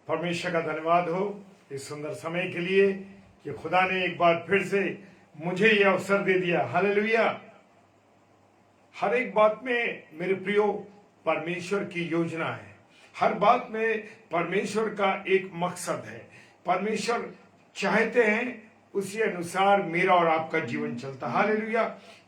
परमेश्वर का धन्यवाद हो इस सुंदर समय के लिए कि खुदा ने एक बार फिर से मुझे यह अवसर दे दिया। हालेलुया। हर एक बात में मेरे प्रियो परमेश्वर की योजना है। हर बात में परमेश्वर का एक मकसद है। परमेश्वर चाहते हैं उसी अनुसार मेरा और आपका जीवन चलता। हालेलुया।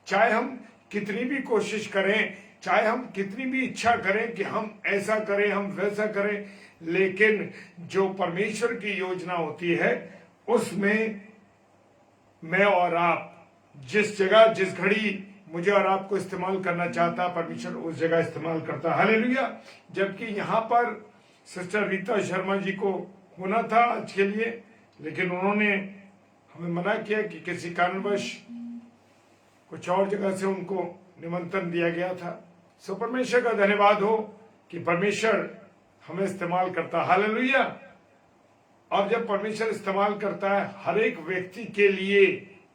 चाहे हम कितनी भी कोशिश करें, चाहे हम कितनी भी इच्छा करें कि हम ऐसा करें, हम वैसा करें, लेकिन जो परमेश्वर की योजना होती है उसमें मैं और आप जिस जगह जिस घड़ी मुझे और आपको इस्तेमाल करना चाहता, परमेश्वर उस जगह इस्तेमाल करता। हालेलुया। जबकि यहाँ पर सिस्टर रीता शर्मा जी को होना था आज के लिए, लेकिन उन्होंने हमें मना किया कि किसी कारणवश कुछ और जगह से उनको निमंत्रण दिया गया था। सो परमेश्वर का धन्यवाद हो कि परमेश्वर हमें इस्तेमाल करता। हालेलुया। और जब परमेश्वर इस्तेमाल करता है हर एक व्यक्ति के लिए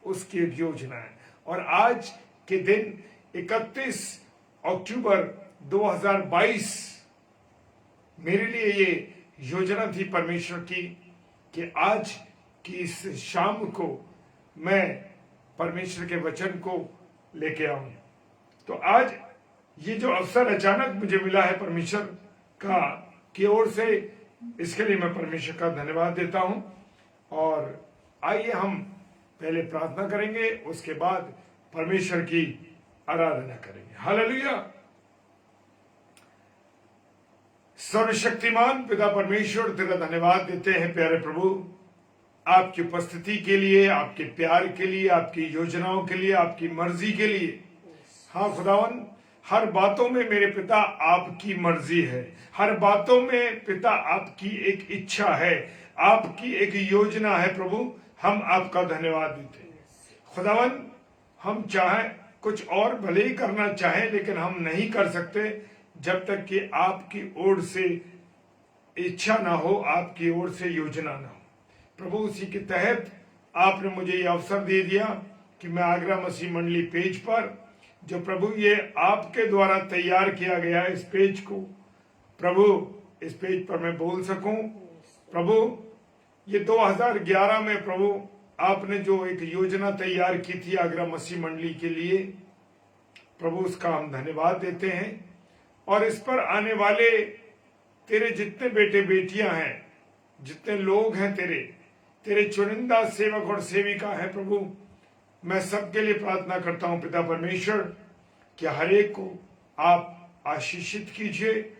उसकी एक योजना है। और आज के दिन 31 अक्टूबर 2022 मेरे लिए ये योजना थी परमेश्वर की कि आज की इस शाम को मैं परमेश्वर के वचन को लेके आऊं। तो आज ये जो अवसर अचानक मुझे मिला है परमेश्वर का की ओर से, इसके लिए मैं परमेश्वर का धन्यवाद देता हूं। और आइए हम पहले प्रार्थना करेंगे, उसके बाद परमेश्वर की आराधना करेंगे। हालेलुया। सर्वशक्तिमान पिता परमेश्वर तेरा धन्यवाद देते हैं प्यारे प्रभु, आपकी उपस्थिति के लिए, आपके प्यार के लिए, आपकी योजनाओं के लिए, आपकी मर्जी के लिए। हाँ खुदावन, हर बातों में मेरे पिता आपकी मर्जी है। हर बातों में पिता आपकी एक इच्छा है, आपकी एक योजना है। प्रभु हम आपका धन्यवाद देते हैं खुदावन। हम चाहें कुछ और भले ही करना चाहें, लेकिन हम नहीं कर सकते जब तक कि आपकी ओर से इच्छा ना हो, आपकी ओर से योजना ना हो। प्रभु उसी के तहत आपने मुझे ये अवसर दे दिया कि मैं आगरा मसीह मंडली पेज पर, जो प्रभु ये आपके द्वारा तैयार किया गया है, इस पेज को प्रभु इस पेज पर मैं बोल सकूं। प्रभु ये 2011 में प्रभु आपने जो एक योजना तैयार की थी आगरा मसीह मंडली के लिए, प्रभु उसका हम धन्यवाद देते हैं। और इस पर आने वाले तेरे जितने बेटे बेटियां हैं, जितने लोग हैं, तेरे चुनिंदा सेवक और सेविका है प्रभु, मैं सबके लिए प्रार्थना करता हूं पिता परमेश्वर कि हर एक को आप आशीषित कीजिए।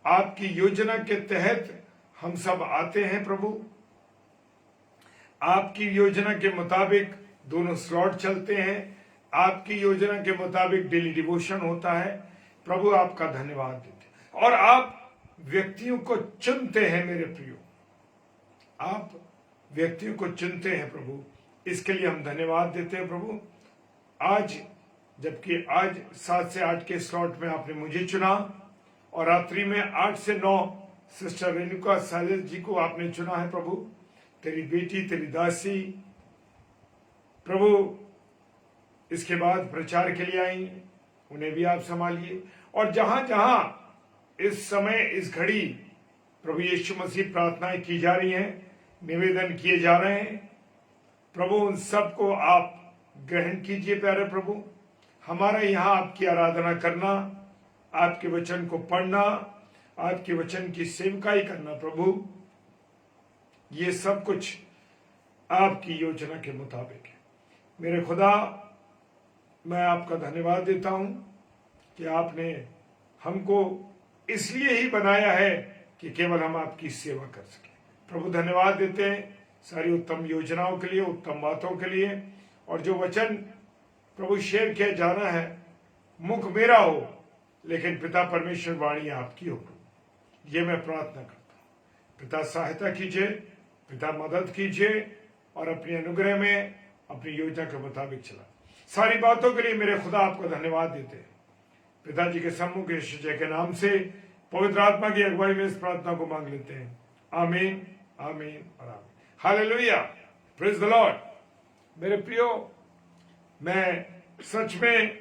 आपकी योजना के तहत हम सब आते हैं प्रभु, आपकी योजना के मुताबिक दोनों स्लॉट चलते हैं, आपकी योजना के मुताबिक डेली डिवोशन होता है। प्रभु आपका धन्यवाद देते हैं। और आप व्यक्तियों को चुनते हैं मेरे प्रियो, आप व्यक्तियों को चुनते हैं प्रभु, इसके लिए हम धन्यवाद देते हैं प्रभु। आज जबकि आज 7 से 8 के स्लॉट में आपने मुझे चुना, और रात्रि में 8 से 9 सिस्टर रेणुका सालिस जी को आपने चुना है प्रभु, तेरी बेटी, तेरी दासी प्रभु। इसके बाद प्रचार के लिए आई, उन्हें भी आप संभालिए। और जहां जहां इस समय इस घड़ी प्रभु यीशु मसीह प्रार्थनाएं की जा रही हैं, निवेदन किए जा रहे हैं, प्रभु उन सबको आप ग्रहण कीजिए प्यारे प्रभु। हमारा यहाँ आपकी आराधना करना, आपके वचन को पढ़ना, आपके वचन की सेवकाई करना प्रभु, ये सब कुछ आपकी योजना के मुताबिक है। मेरे खुदा, मैं आपका धन्यवाद देता हूं कि आपने हमको इसलिए ही बनाया है कि केवल हम आपकी सेवा कर सकें। प्रभु धन्यवाद देते हैं सारी उत्तम योजनाओं के लिए, उत्तम बातों के लिए। और जो वचन प्रभु शेयर किया जाना है, मुख मेरा हो लेकिन पिता परमेश्वर वाणी आपकी हो, ये मैं प्रार्थना करता हूं। पिता सहायता कीजिए, पिता मदद कीजिए, और अपनी अनुग्रह में अपनी योजना के मुताबिक चला। सारी बातों के लिए मेरे खुदा आपको धन्यवाद देते हैं। पिताजी के सम्मुख यीशु जय के नाम से पवित्र आत्मा की अगुवाई में इस प्रार्थना को मांग लेते हैं। आमीन, आमीन और आमीन। Hallelujah, praise the Lord. मेरे प्रियो, मैं सच में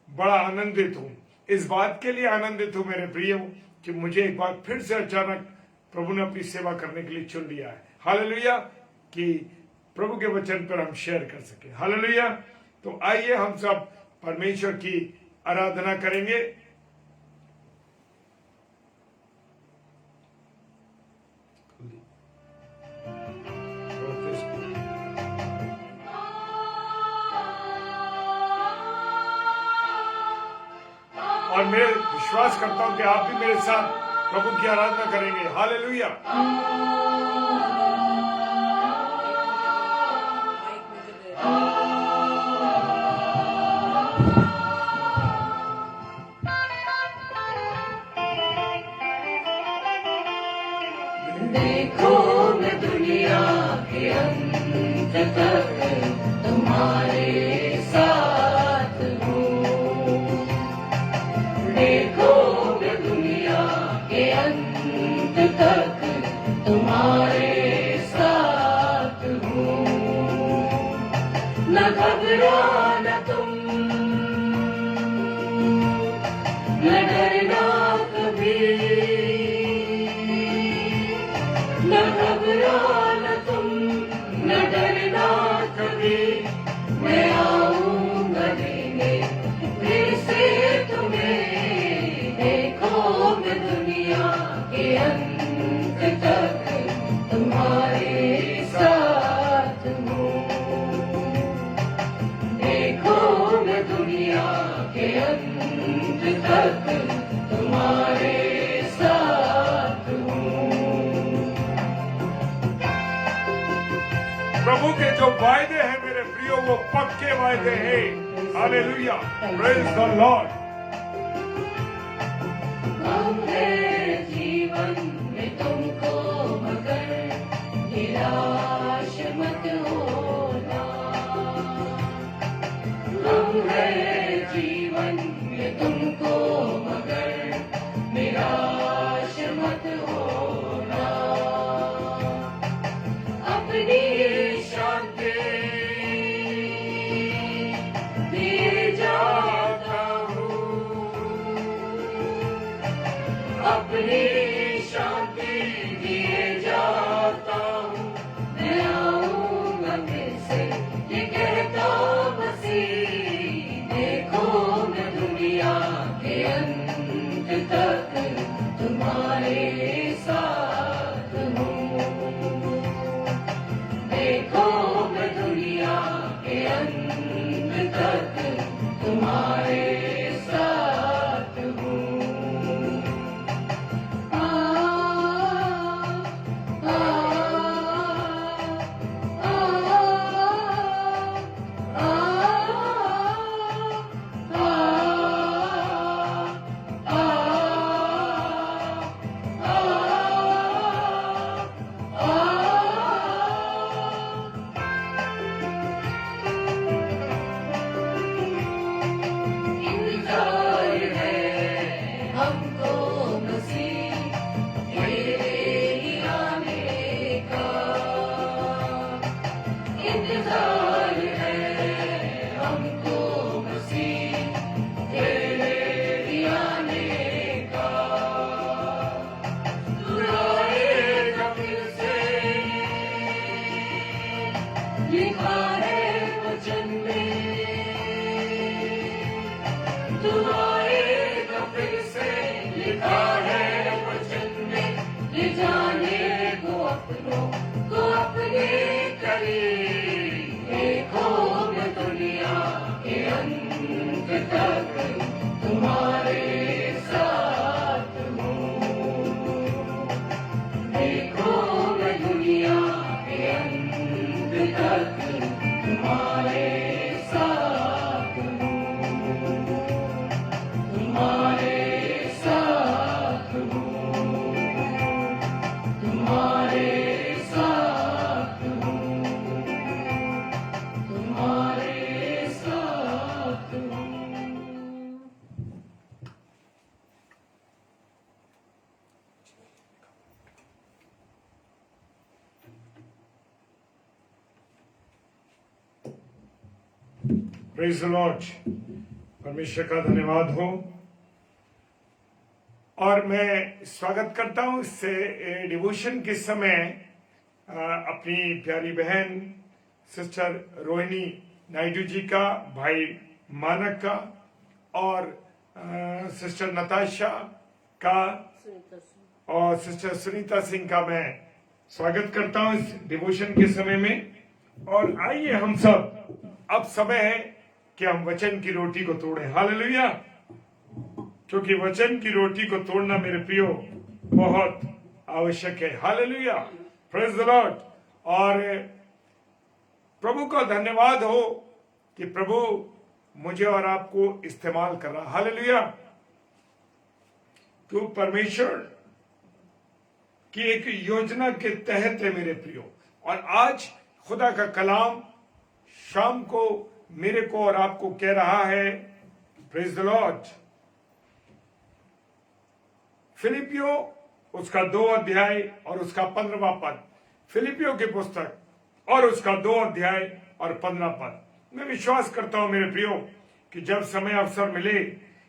बड़ा आनंदित हूं, इस बात के लिए आनंदित हूं मेरे प्रियो कि मुझे एक बार फिर से अचानक प्रभु ने अपनी सेवा करने के लिए चुन लिया है। हालेलुया, कि प्रभु के वचन पर हम शेयर कर सके। हालेलुया। तो आइए हम सब परमेश्वर की आराधना करेंगे। और मैं विश्वास करता हूं कि आप भी मेरे साथ प्रभु की आराधना करेंगे। हालेलुया। देखो मैं दुनिया के अंत तक तुम्हारे साथ हूँ। देखो मैं दुनिया के अंत तक तुम्हारे साथ हूँ। न घबराना तुम, न डरना कभी, न घबराना तुम, न डरना कभी। मैं आऊंगा देने फिर से तुम्हें। देखो मैं दुनिया के अंत तक तुम्हारे साथ हूँ। देखो मैं दुनिया के अंत तक तुम्हारे साथ हूँ। प्रभु के जो वायदे हैं मेरे प्रियो, वो पक्के वायदे हैं। Hallelujah, praise the Lord. हम है जीवन में तुमको मगर निराश मत होना। हम है जीवन में तुमको मगर निराश मत होना। अपनी शांति दिए जाता हूँ। अपनी शांति दिए जाता हूँ। मैं आऊंगा फिर से ये कहता मसीह। देखो मैं दुनिया के अंत तक तुम्हारे साथ हूँ। देखो मैं दुनिया के अंत तक तुम्हारे साथ हूँ। इंतजार है हमको मसीह तेरे आने का। इंतजार है हमको मसीह तेरे आने का। तू आएगा फिर से, लिखा है वचन में। तू आएगा फिर से, लिखा है वचन में। ले जाने को अपनों को अपने करीब। देखो मैं दुनिया के अंत तक तुम्हारे साथ हूँ। देखो मैं दुनिया के अंत तक तुम्हारे साथ हूँ। तुम्हारे साथ हूँ। तुम्हारे साथ हूँ। तुम्हारे साथ हूँ। Praise the Lord. परमेश्वर का धन्यवाद हो। और मैं स्वागत करता हूं इस डिवोशन के समय अपनी प्यारी बहन सिस्टर रोहिणी नायडू जी का, भाई मानक का और सिस्टर नताशा का और सिस्टर सुनीता सिंह का मैं स्वागत करता हूं इस डिवोशन के समय में। और आइए हम सब, अब समय है कि हम वचन की रोटी को तोड़ें। हालेलुया। क्योंकि वचन की रोटी को तोड़ना मेरे प्रियो बहुत आवश्यक है। Hallelujah, praise the Lord. और प्रभु का धन्यवाद हो कि प्रभु मुझे और आपको इस्तेमाल कर रहा। हालेलुया। तो परमेश्वर की एक योजना के तहत है मेरे प्रियो। और आज खुदा का कलाम शाम को मेरे को और आपको कह रहा है, प्रेज द लॉर्ड, फिलिपियो उसका 2 अध्याय और उसका 15वां पद। फिलिपियो की पुस्तक और उसका 2 अध्याय और 15 पद। मैं विश्वास करता हूं मेरे प्रियो कि जब समय अवसर मिले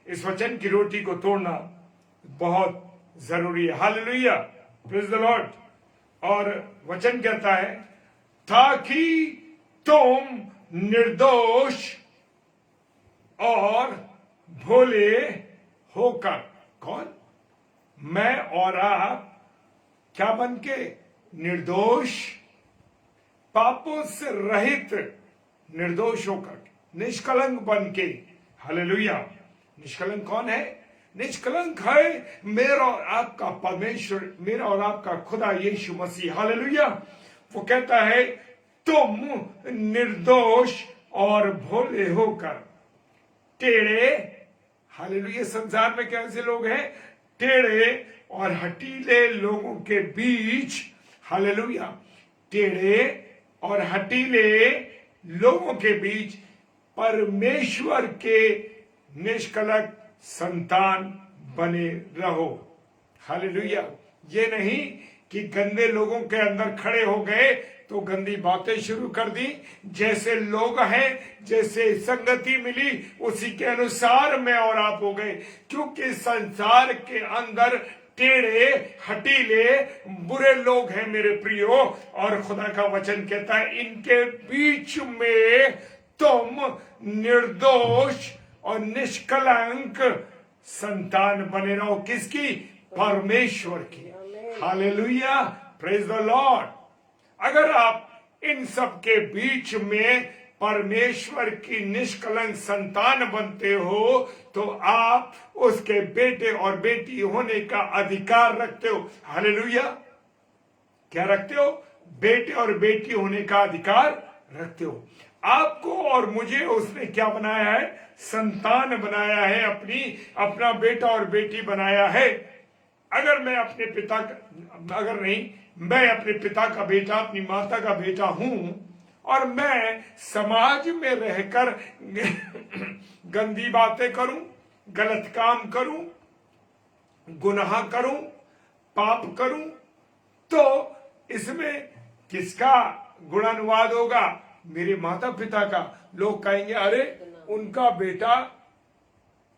इस वचन की रोटी को तोड़ना बहुत जरूरी है। Hallelujah, praise the Lord. और वचन कहता है, ताकि तुम निर्दोष और भोले होकर, कौन? मैं और आप क्या बन के? निर्दोष, पापों से रहित, निर्दोष होकर, निष्कलंक बन के। हालेलुया। निष्कलंक कौन है? निष्कलंक है मेरा और आपका परमेश्वर, मेरा और आपका खुदा यीशु मसीह। हालेलुया। वो कहता है, तुम निर्दोष और भोले होकर टेढ़े। हालेलुया। संसार में कैसे लोग हैं? टेढ़े और हटीले लोगों के बीच। हालेलुया। टेढ़े और हटीले लोगों के बीच परमेश्वर के निष्कलंक संतान बने रहो। हालेलुया। ये नहीं कि गंदे लोगों के अंदर खड़े हो गए तो गंदी बातें शुरू कर दी। जैसे लोग हैं, जैसे संगति मिली, उसी के अनुसार मैं और आप हो गए। क्योंकि संसार के अंदर टेढ़े हटीले बुरे लोग हैं मेरे प्रियो। और खुदा का वचन कहता है, इनके बीच में तुम निर्दोष और निष्कलंक संतान बने रहो। किसकी? परमेश्वर की। Hallelujah, praise the Lord. अगर आप इन सब के बीच में परमेश्वर की निष्कलंक संतान बनते हो तो आप उसके बेटे और बेटी होने का अधिकार रखते हो। हालेलुया। क्या रखते हो? बेटे और बेटी होने का अधिकार रखते हो। आपको और मुझे उसने क्या बनाया है? संतान बनाया है, अपना बेटा और बेटी बनाया है। अगर मैं अपने पिता का, अगर नहीं, मैं अपने पिता का बेटा, अपनी माता का बेटा हूं और मैं समाज में रहकर गंदी बातें करूं, गलत काम करूं, गुनाह करूं, पाप करूं, तो इसमें किसका गुणानुवाद होगा? मेरे माता पिता का। लोग कहेंगे, अरे उनका बेटा,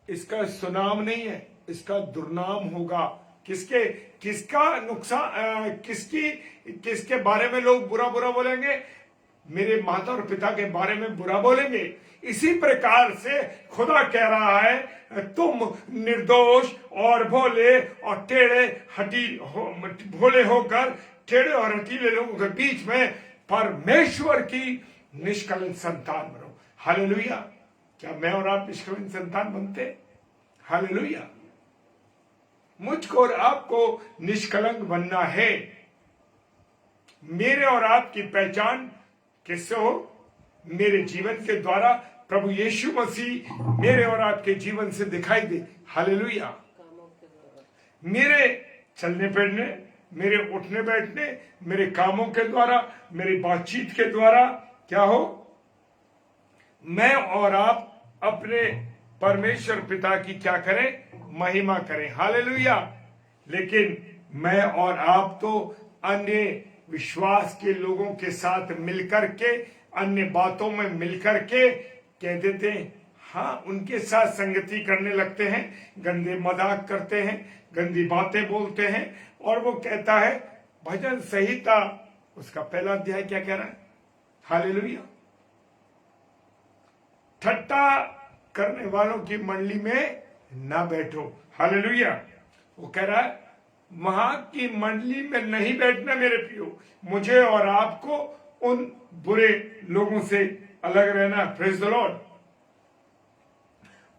इसका सुनाम नहीं है, इसका दुर्नाम होगा। किसका नुकसान, किसके बारे में लोग बुरा बोलेंगे? मेरे माता और पिता के बारे में बुरा बोलेंगे। इसी प्रकार से खुदा कह रहा है, तुम निर्दोष और भोले और भोले होकर टेढ़े और हटीले लोगों के बीच में परमेश्वर की निष्कलंक संतान बनो। हालेलुया। क्या मैं और आप निष्कलंक संतान बनते? हालेलुया। मुझको और आपको निष्कलंक बनना है। मेरे और आपकी पहचान किससे हो? मेरे जीवन के द्वारा प्रभु यीशु मसीह मेरे और आपके जीवन से दिखाई दे। हालेलुया। मेरे चलने फिरने, मेरे उठने बैठने, मेरे कामों के द्वारा, मेरी बातचीत के द्वारा क्या हो? मैं और आप अपने परमेश्वर पिता की क्या करें? महिमा करें। हालेलुया। लेकिन मैं और आप तो अन्य विश्वास के लोगों के साथ मिलकर के, अन्य बातों में मिलकर के कह देते हैं, हाँ, उनके साथ संगति करने लगते हैं, गंदे मजाक करते हैं, गंदी बातें बोलते हैं। और वो कहता है, भजन संहिता उसका पहला अध्याय क्या कह रहा है? हालेलुया। ठट्टा करने वालों की मंडली में ना बैठो। हालेलुया। वो कह रहा है, वहां की मंडली में नहीं बैठना मेरे प्रियो, मुझे और आपको उन बुरे लोगों से अलग रहना। Praise the Lord.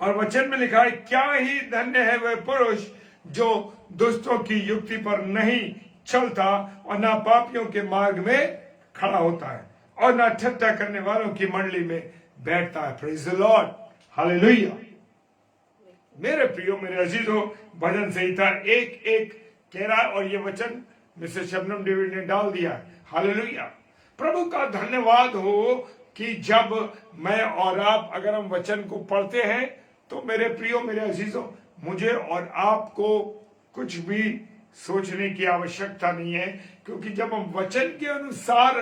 और वचन में लिखा है, क्या ही धन्य है वह पुरुष जो दुष्टों की युक्ति पर नहीं चलता और ना पापियों के मार्ग में खड़ा होता है और ना ठट्टा करने वालों की मंडली में बैठता है। Praise the Lord. हालेलुया। मेरे प्रियो, मेरे अजीजों, भजन संहिता 1:1 कह रहा है, और ये वचन मिस्टर शबनम डेविड ने डाल दिया है। हालेलुया। प्रभु का धन्यवाद हो कि जब मैं और आप अगर हम वचन को पढ़ते हैं तो मेरे प्रियो, मेरे अजीजों, मुझे और आपको कुछ भी सोचने की आवश्यकता नहीं है, क्योंकि जब हम वचन के अनुसार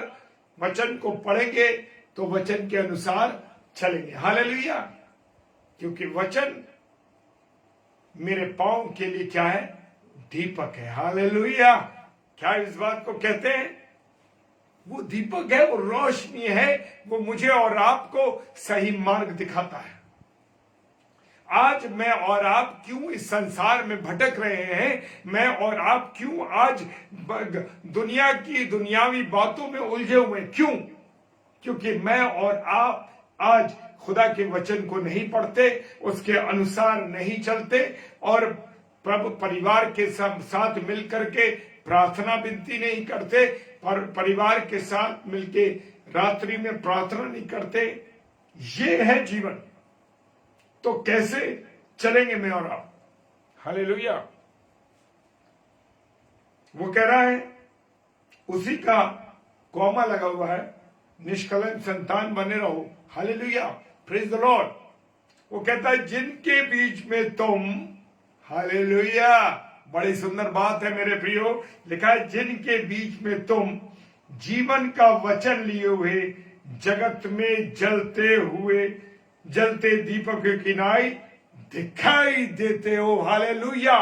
वचन को पढ़ेंगे तो वचन के अनुसार चलेंगे। हालेलुया। क्योंकि वचन मेरे पांव के लिए क्या है? दीपक है। हालेलुया। क्या इस बात को कहते हैं? वो दीपक है, वो रोशनी है, वो मुझे और आपको सही मार्ग दिखाता है। आज मैं और आप क्यों इस संसार में भटक रहे हैं? मैं और आप क्यों आज दुनिया की दुनियावी बातों में उलझे हुए? क्यों? क्योंकि मैं और आप आज खुदा के वचन को नहीं पढ़ते, उसके अनुसार नहीं चलते और प्रभु परिवार के साथ मिलकर के प्रार्थना विनती नहीं करते, पर परिवार के साथ मिलके रात्रि में प्रार्थना नहीं करते। ये है जीवन। तो कैसे चलेंगे मैं और आप? हालेलुया। वो कह रहा है, उसी का कौमा लगा हुआ है, निष्कलंक संतान बने रहो। हालेलुया। Praise the Lord. वो कहता है, जिनके बीच में तुम, हालेलुया, बड़ी सुंदर बात है मेरे प्रियो, लिखा है, जिनके बीच में तुम जीवन का वचन लिए हुए जगत में जलते दीपक की नाई दिखाई देते हो। हालेलुया।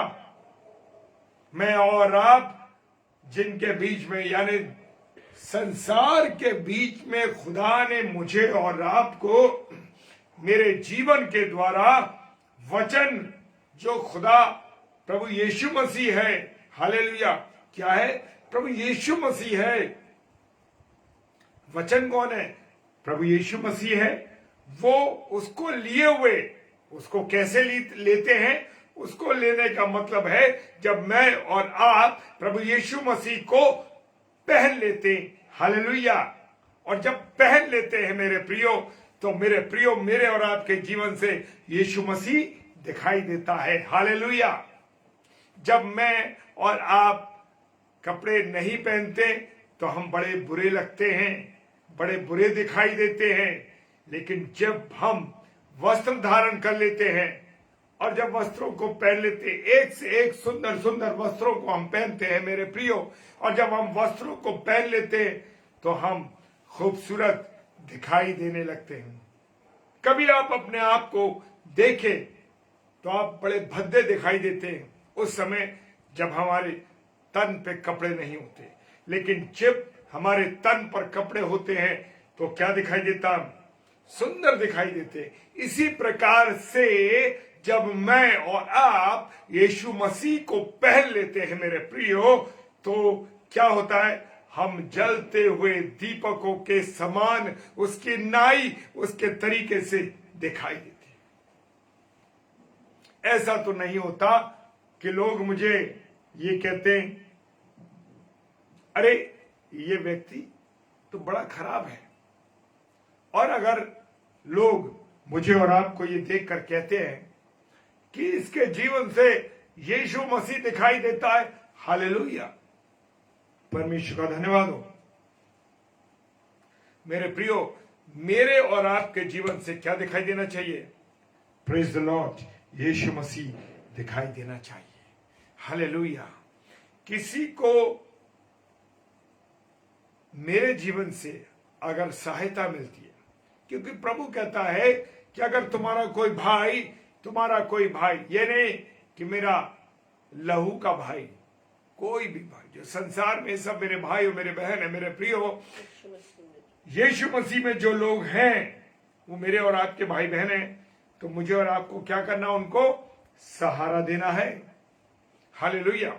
मैं और आप जिनके बीच में, यानी संसार के बीच में खुदा ने मुझे और आपको मेरे जीवन के द्वारा वचन जो खुदा प्रभु यीशु मसीह है, हालेलुया, क्या है? प्रभु यीशु मसीह है। वचन कौन है? प्रभु यीशु मसीह है। वो उसको लिए हुए, उसको कैसे लेते हैं? उसको लेने का मतलब है जब मैं और आप प्रभु यीशु मसीह को पहन लेते हैं। हालेलुया। और जब पहन लेते हैं मेरे प्रियो, तो मेरे प्रियो, मेरे और आपके जीवन से यीशु मसीह दिखाई देता है। हालेलुया। जब मैं और आप कपड़े नहीं पहनते तो हम बड़े बुरे लगते हैं, बड़े बुरे दिखाई देते हैं। लेकिन जब हम वस्त्र धारण कर लेते हैं और जब वस्त्रों को पहन लेते, एक से एक सुंदर सुंदर वस्त्रों को हम पहनते हैं मेरे प्रियो, और जब हम वस्त्रों को पहन लेते हैं तो हम खूबसूरत दिखाई देने लगते हैं। कभी आप अपने आप को देखें तो आप बड़े भद्दे दिखाई देते हैं उस समय जब हमारे तन पे कपड़े नहीं होते, लेकिन जब हमारे तन पर कपड़े होते हैं तो क्या दिखाई देता? सुंदर दिखाई देते। इसी प्रकार से जब मैं और आप यीशु मसीह को पहन लेते हैं मेरे प्रियो, तो क्या होता है? हम जलते हुए दीपकों के समान उसकी नाई उसके तरीके से दिखाई देती। ऐसा तो नहीं होता कि लोग मुझे ये कहते हैं, अरे ये व्यक्ति तो बड़ा खराब है। और अगर लोग मुझे और आपको ये देखकर कहते हैं कि इसके जीवन से यीशु मसीह दिखाई देता है, हालेलुया, परमेश्वर का धन्यवाद हो। मेरे प्रियो, मेरे और आपके जीवन से क्या दिखाई देना चाहिए? प्रेज द लॉर्ड, यीशु मसीह दिखाई देना चाहिए। हालेलुया। किसी को मेरे जीवन से अगर सहायता मिलती है, क्योंकि प्रभु कहता है कि अगर तुम्हारा कोई भाई, ये नहीं कि मेरा लहू का भाई, कोई भी भाई, जो संसार में सब मेरे भाई और मेरे बहन है, मेरे प्रियो, यीशु मसीह में जो लोग हैं वो मेरे और आपके भाई बहन हैं। तो मुझे और आपको क्या करना, उनको सहारा देना है। हालेलुया।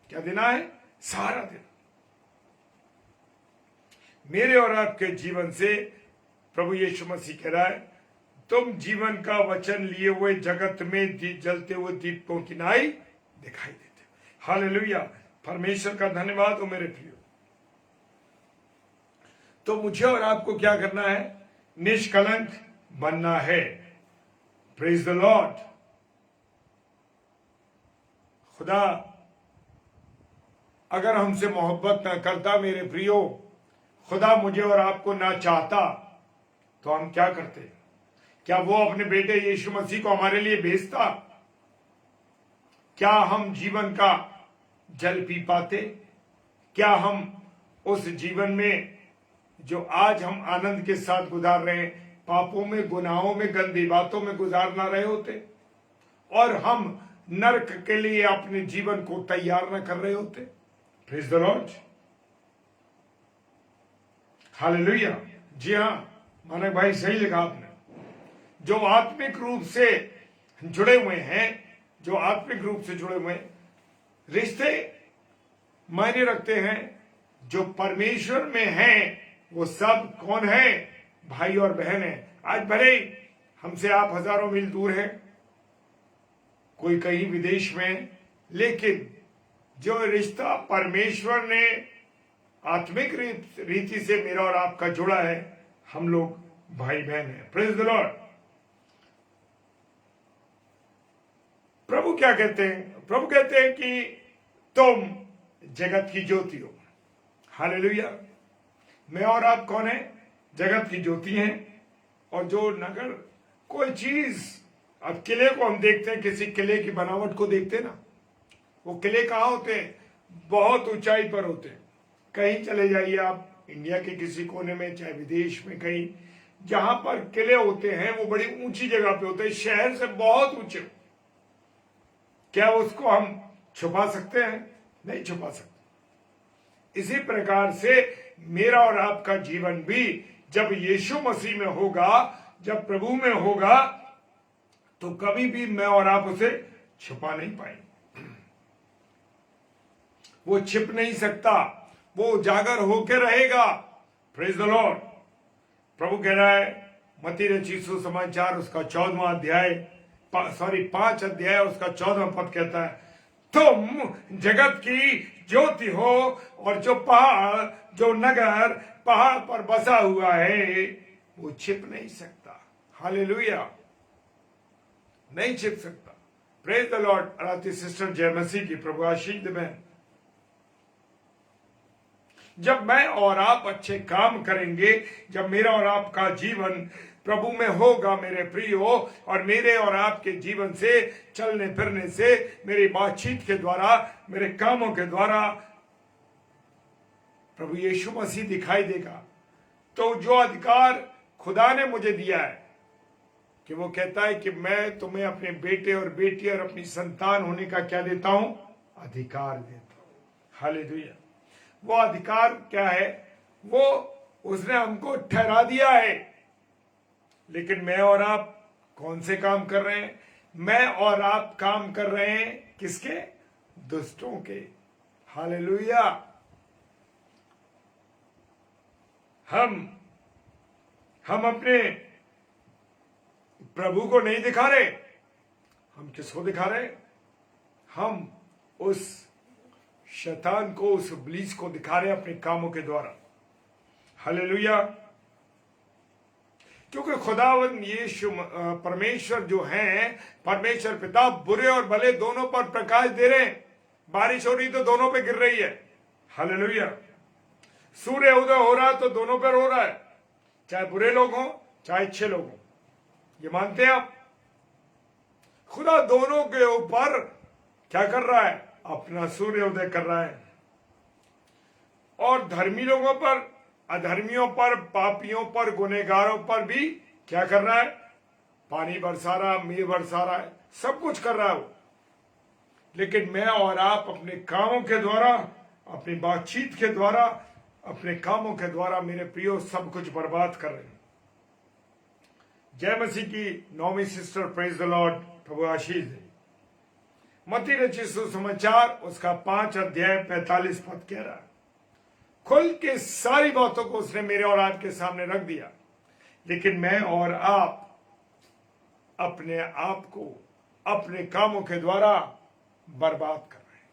क्या देना है? सहारा देना। मेरे और आपके जीवन से प्रभु यीशु मसीह कह रहा है, तुम जीवन का वचन लिए हुए जगत में जलते हुए दीपकों की नाई दिखाई देते हो। हालेलुया। परमेश्वर का धन्यवाद हो मेरे प्रियो। तो मुझे और आपको क्या करना है? निष्कलंक बनना है। Praise the Lord. खुदा अगर हमसे मोहब्बत ना करता मेरे प्रियो, खुदा मुझे और आपको ना चाहता, तो हम क्या करते? क्या वो अपने बेटे यीशु मसीह को हमारे लिए भेजता? क्या हम जीवन का जल पी पाते? क्या हम उस जीवन में जो आज हम आनंद के साथ गुजार रहे हैं, पापों में, गुनाहों में, गंदी बातों में गुजार ना रहे होते? और हम नरक के लिए अपने जीवन को तैयार न कर रहे होते? Praise the Lord. हालेलुया। जी हाँ मानक भाई, सही लिखा आपने। जो आत्मिक रूप से जुड़े हुए हैं, जो आत्मिक रूप से जुड़े हुए हैं, रिश्ते मायने रखते हैं। जो परमेश्वर में हैं वो सब कौन है? भाई और बहन है। आज भले ही हमसे आप हजारों मील दूर हैं, कोई कहीं विदेश में, लेकिन जो रिश्ता परमेश्वर ने आत्मिक रीति से मेरा और आपका जुड़ा है, हम लोग भाई बहन हैं। Praise the lord. प्रभु क्या कहते हैं? प्रभु कहते हैं कि तुम जगत की ज्योति हो। हालेलुया। मैं और आप कौन है? जगत की ज्योति हैं। और जो नगर, कोई चीज, अब किले को हम देखते हैं, किसी किले की बनावट को देखते हैं ना, वो किले कहाँ होते हैं? बहुत ऊंचाई पर होते हैं। कहीं चले जाइए आप, इंडिया के किसी कोने में, चाहे विदेश में, कहीं जहां पर किले होते हैं वो बड़ी ऊंची जगह पे होते हैं, शहर से बहुत ऊंचे। क्या उसको हम छुपा सकते हैं? नहीं छुपा सकते। इसी प्रकार से मेरा और आपका जीवन भी जब यीशु मसीह में होगा, जब प्रभु में होगा, तो कभी भी मैं और आप उसे छुपा नहीं पाएंगे। वो छिप नहीं सकता, वो उजागर होकर रहेगा। Praise the lord. प्रभु कह रहा है, मत्ती रचित सुसमाचार उसका 14वां अध्याय, 5 अध्याय उसका 14वां पद कहता है, तुम जगत की ज्योति हो, और जो पहाड़, जो नगर पहाड़ पर बसा हुआ है वो छिप नहीं सकता। हालेलुया। नहीं छिप सकता। Praise the Lord. आराध्य सिस्टर जय मसीह की प्रभु आशीष दें। जब मैं और आप अच्छे काम करेंगे, जब मेरा और आपका जीवन प्रभु में होगा मेरे प्रियो, और मेरे और आपके जीवन से, चलने फिरने से, मेरी बातचीत के द्वारा, मेरे कामों के द्वारा प्रभु यीशु मसीह दिखाई देगा, तो जो अधिकार खुदा ने मुझे दिया है, कि वो कहता है कि मैं तुम्हें अपने बेटे और बेटी और अपनी संतान होने का क्या देता हूं? अधिकार देता हूं। हालेलुया। वो अधिकार क्या है? वो उसने हमको ठहरा दिया है। लेकिन मैं और आप कौन से काम कर रहे हैं? मैं और आप काम कर रहे हैं किसके? दुष्टों के। हालेलुया। हम अपने प्रभु को नहीं दिखा रहे, हम किसको दिखा रहे? हम उस शैतान को, उस इब्लीस को दिखा रहे अपने कामों के द्वारा। हालेलुया। क्योंकि खुदावंद यीशु परमेश्वर जो हैं, परमेश्वर पिता बुरे और भले दोनों पर प्रकाश दे रहे हैं। बारिश हो रही तो दोनों पे गिर रही है। हालेलुया। सूर्य उदय हो रहा है तो दोनों पर हो रहा है, चाहे बुरे लोग हों चाहे अच्छे लोग हों। ये मानते हैं आप? खुदा दोनों के ऊपर क्या कर रहा है? अपना सूर्य उदय कर रहा है। और धर्मी लोगों पर, अधर्मियों पर, पापियों पर, गुनहगारों पर भी क्या कर रहा है? पानी बरसा रहा, मीर बरसा रहा है, सब कुछ कर रहा है वो। लेकिन मैं और आप अपने कामों के द्वारा, अपनी बातचीत के द्वारा, अपने कामों के द्वारा मेरे प्रियो सब कुछ बर्बाद कर रहे हैं। जय मसीह की 9वीं सिस्टर, प्रेज द लॉर्ड, प्रभु आशीष दे। मत्ती रचित सुसमाचार उसका 5 अध्याय 45 पद कह रहा है, खुल के सारी बातों को उसने मेरे और आपके सामने रख दिया, लेकिन मैं और आप अपने आप को अपने कामों के द्वारा बर्बाद कर रहे हैं।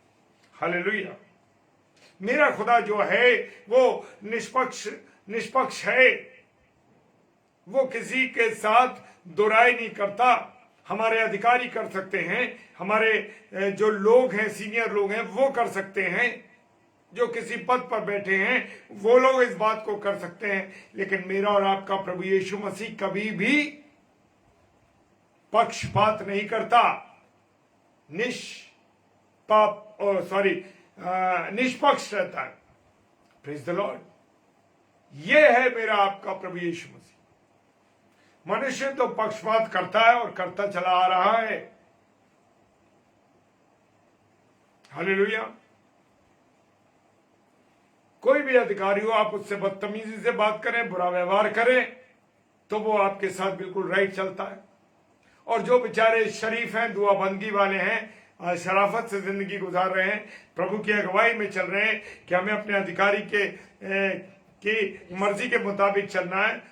हालेलुया। मेरा खुदा जो है वो निष्पक्ष है, वो किसी के साथ दुराई नहीं करता। हमारे अधिकारी कर सकते हैं, हमारे जो लोग हैं, सीनियर लोग हैं, वो कर सकते हैं, जो किसी पद पर बैठे हैं वो लोग इस बात को कर सकते हैं, लेकिन मेरा और आपका प्रभु यीशु मसीह कभी भी पक्षपात नहीं करता, निष्पक्ष रहता है। Praise the Lord. ये है मेरा आपका प्रभु यीशु मसीह। मनुष्य तो पक्षपात करता है और करता चला आ रहा है। हालेलुया। कोई भी अधिकारी हो, आप उससे बदतमीजी से बात करें, बुरा व्यवहार करें, तो वो आपके साथ बिल्कुल राइट चलता है। और जो बेचारे शरीफ हैं, दुआबंदी वाले हैं, शराफत से जिंदगी गुजार रहे हैं, प्रभु की अगुवाई में चल रहे हैं कि हमें अपने अधिकारी की मर्जी के मुताबिक चलना है,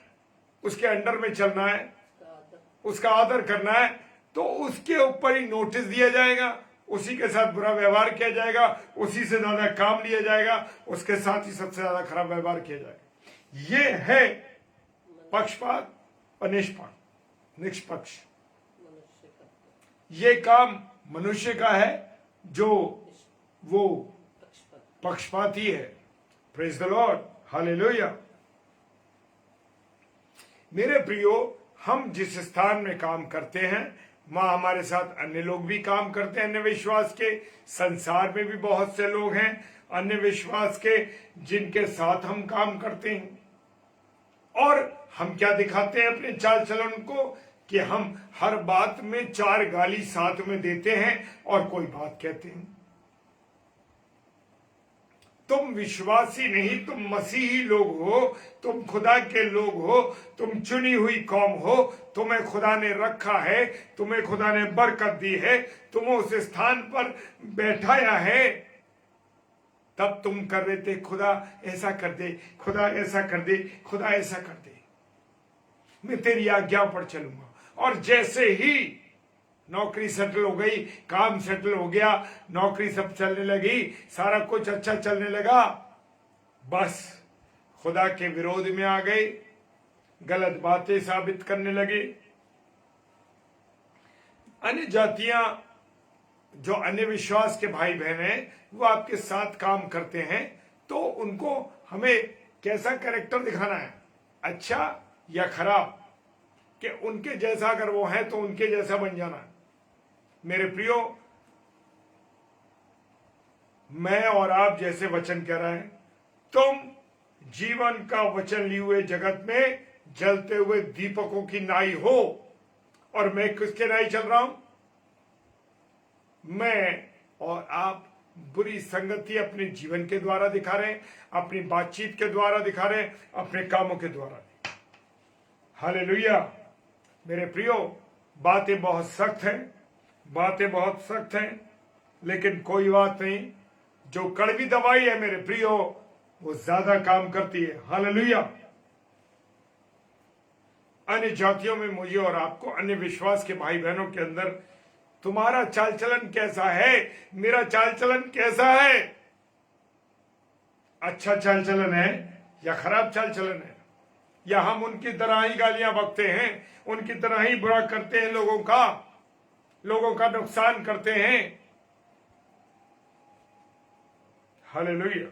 उसके अंडर में चलना है, उसका आदर करना है, तो उसके ऊपर ही नोटिस दिया जाएगा, उसी के साथ बुरा व्यवहार किया जाएगा, उसी से ज्यादा काम लिया जाएगा, उसके साथ ही सबसे ज्यादा खराब व्यवहार किया जाएगा। ये है पक्षपात और निष्पक्ष। ये काम मनुष्य का है जो वो पक्षपाती है। Praise the Lord. हालेलुया। मेरे प्रियो, हम जिस स्थान में काम करते हैं वहां हमारे साथ अन्य लोग भी काम करते हैं, अन्य विश्वास के। संसार में भी बहुत से लोग हैं अन्य विश्वास के जिनके साथ हम काम करते हैं। और हम क्या दिखाते हैं अपने चाल चलन को कि हम हर बात में 4 गाली साथ में देते हैं और कोई बात कहते हैं। तुम विश्वासी नहीं, तुम मसीही लोग हो, तुम खुदा के लोग हो, तुम चुनी हुई कौम हो, तुम्हें खुदा ने रखा है, तुम्हें खुदा ने बरकत दी है, तुम्हें उस स्थान पर बैठाया है। तब तुम कर रहे थे, खुदा ऐसा कर दे, खुदा ऐसा कर दे, खुदा ऐसा कर दे, मैं तेरी आज्ञा पर चलूंगा। और जैसे ही नौकरी सेटल हो गई, काम सेटल हो गया, नौकरी सब चलने लगी, सारा कुछ अच्छा चलने लगा, बस खुदा के विरोध में आ गए, गलत बातें साबित करने लगे। अन्य जातियां, जो अन्य विश्वास के भाई बहन हैं, वो आपके साथ काम करते हैं, तो उनको हमें कैसा कैरेक्टर दिखाना है, अच्छा या खराब, कि उनके जैसा अगर वो है तो उनके जैसा बन जाना है। मेरे प्रियो, मैं और आप जैसे वचन कह रहे हैं, तुम जीवन का वचन लिए हुए जगत में जलते हुए दीपकों की नाई हो। और मैं किसके नाई चल रहा हूं? मैं और आप बुरी संगति अपने जीवन के द्वारा दिखा रहे हैं, अपनी बातचीत के द्वारा दिखा रहे हैं, अपने कामों के द्वारा। हालेलुया। मेरे प्रियो, बातें बहुत सख्त हैं, बातें बहुत सख्त हैं, लेकिन कोई बात नहीं, जो कड़वी दवाई है मेरे प्रियो, वो ज्यादा काम करती है। हालेलुया। अन्य जातियों में मुझे और आपको, अन्य विश्वास के भाई बहनों के अंदर तुम्हारा चाल चलन कैसा है, मेरा चाल चलन कैसा है? अच्छा चाल चलन है या खराब चाल चलन है? या हम उनकी तरह ही गालियां बकते हैं, उनकी तरह ही बुरा करते हैं, लोगों का नुकसान करते हैं? हालेलुया।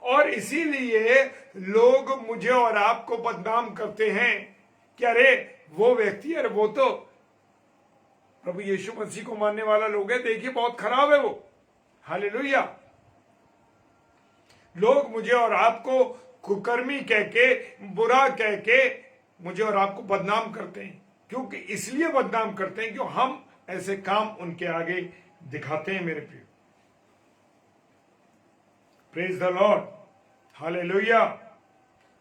और इसीलिए लोग मुझे और आपको बदनाम करते हैं कि अरे वो व्यक्ति, अरे वो तो प्रभु यीशु मसीह को मानने वाला लोग है, देखिए बहुत खराब है वो। हालेलुया। लोग मुझे और आपको कुकर्मी कह के, बुरा कह के मुझे और आपको बदनाम करते हैं, क्योंकि इसलिए बदनाम करते हैं क्योंकि हम ऐसे काम उनके आगे दिखाते हैं मेरे प्रिय। Praise the Lord, hallelujah.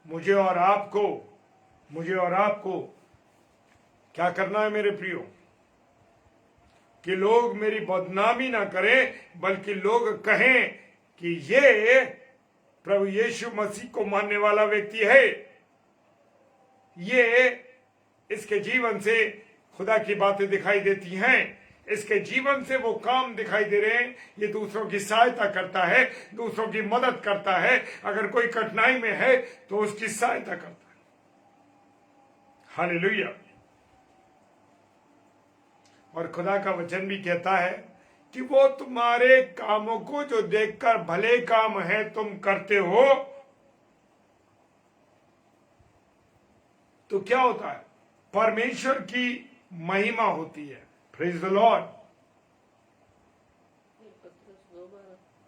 मुझे और आपको क्या करना है मेरे प्रियो? कि लोग मेरी बदनामी ना करें, बल्कि लोग कहें कि ये प्रभु यीशु मसीह को मानने वाला व्यक्ति है, ये इसके जीवन से खुदा की बातें दिखाई देती हैं, इसके जीवन से वो काम दिखाई दे रहे हैं, ये दूसरों की सहायता करता है, दूसरों की मदद करता है, अगर कोई कठिनाई में है तो उसकी सहायता करता है। हालेलुया। और खुदा का वचन भी कहता है कि वो तुम्हारे कामों को जो देखकर भले काम है तुम करते हो, तो क्या होता है? परमेश्वर की महिमा होती है। Praise the Lord.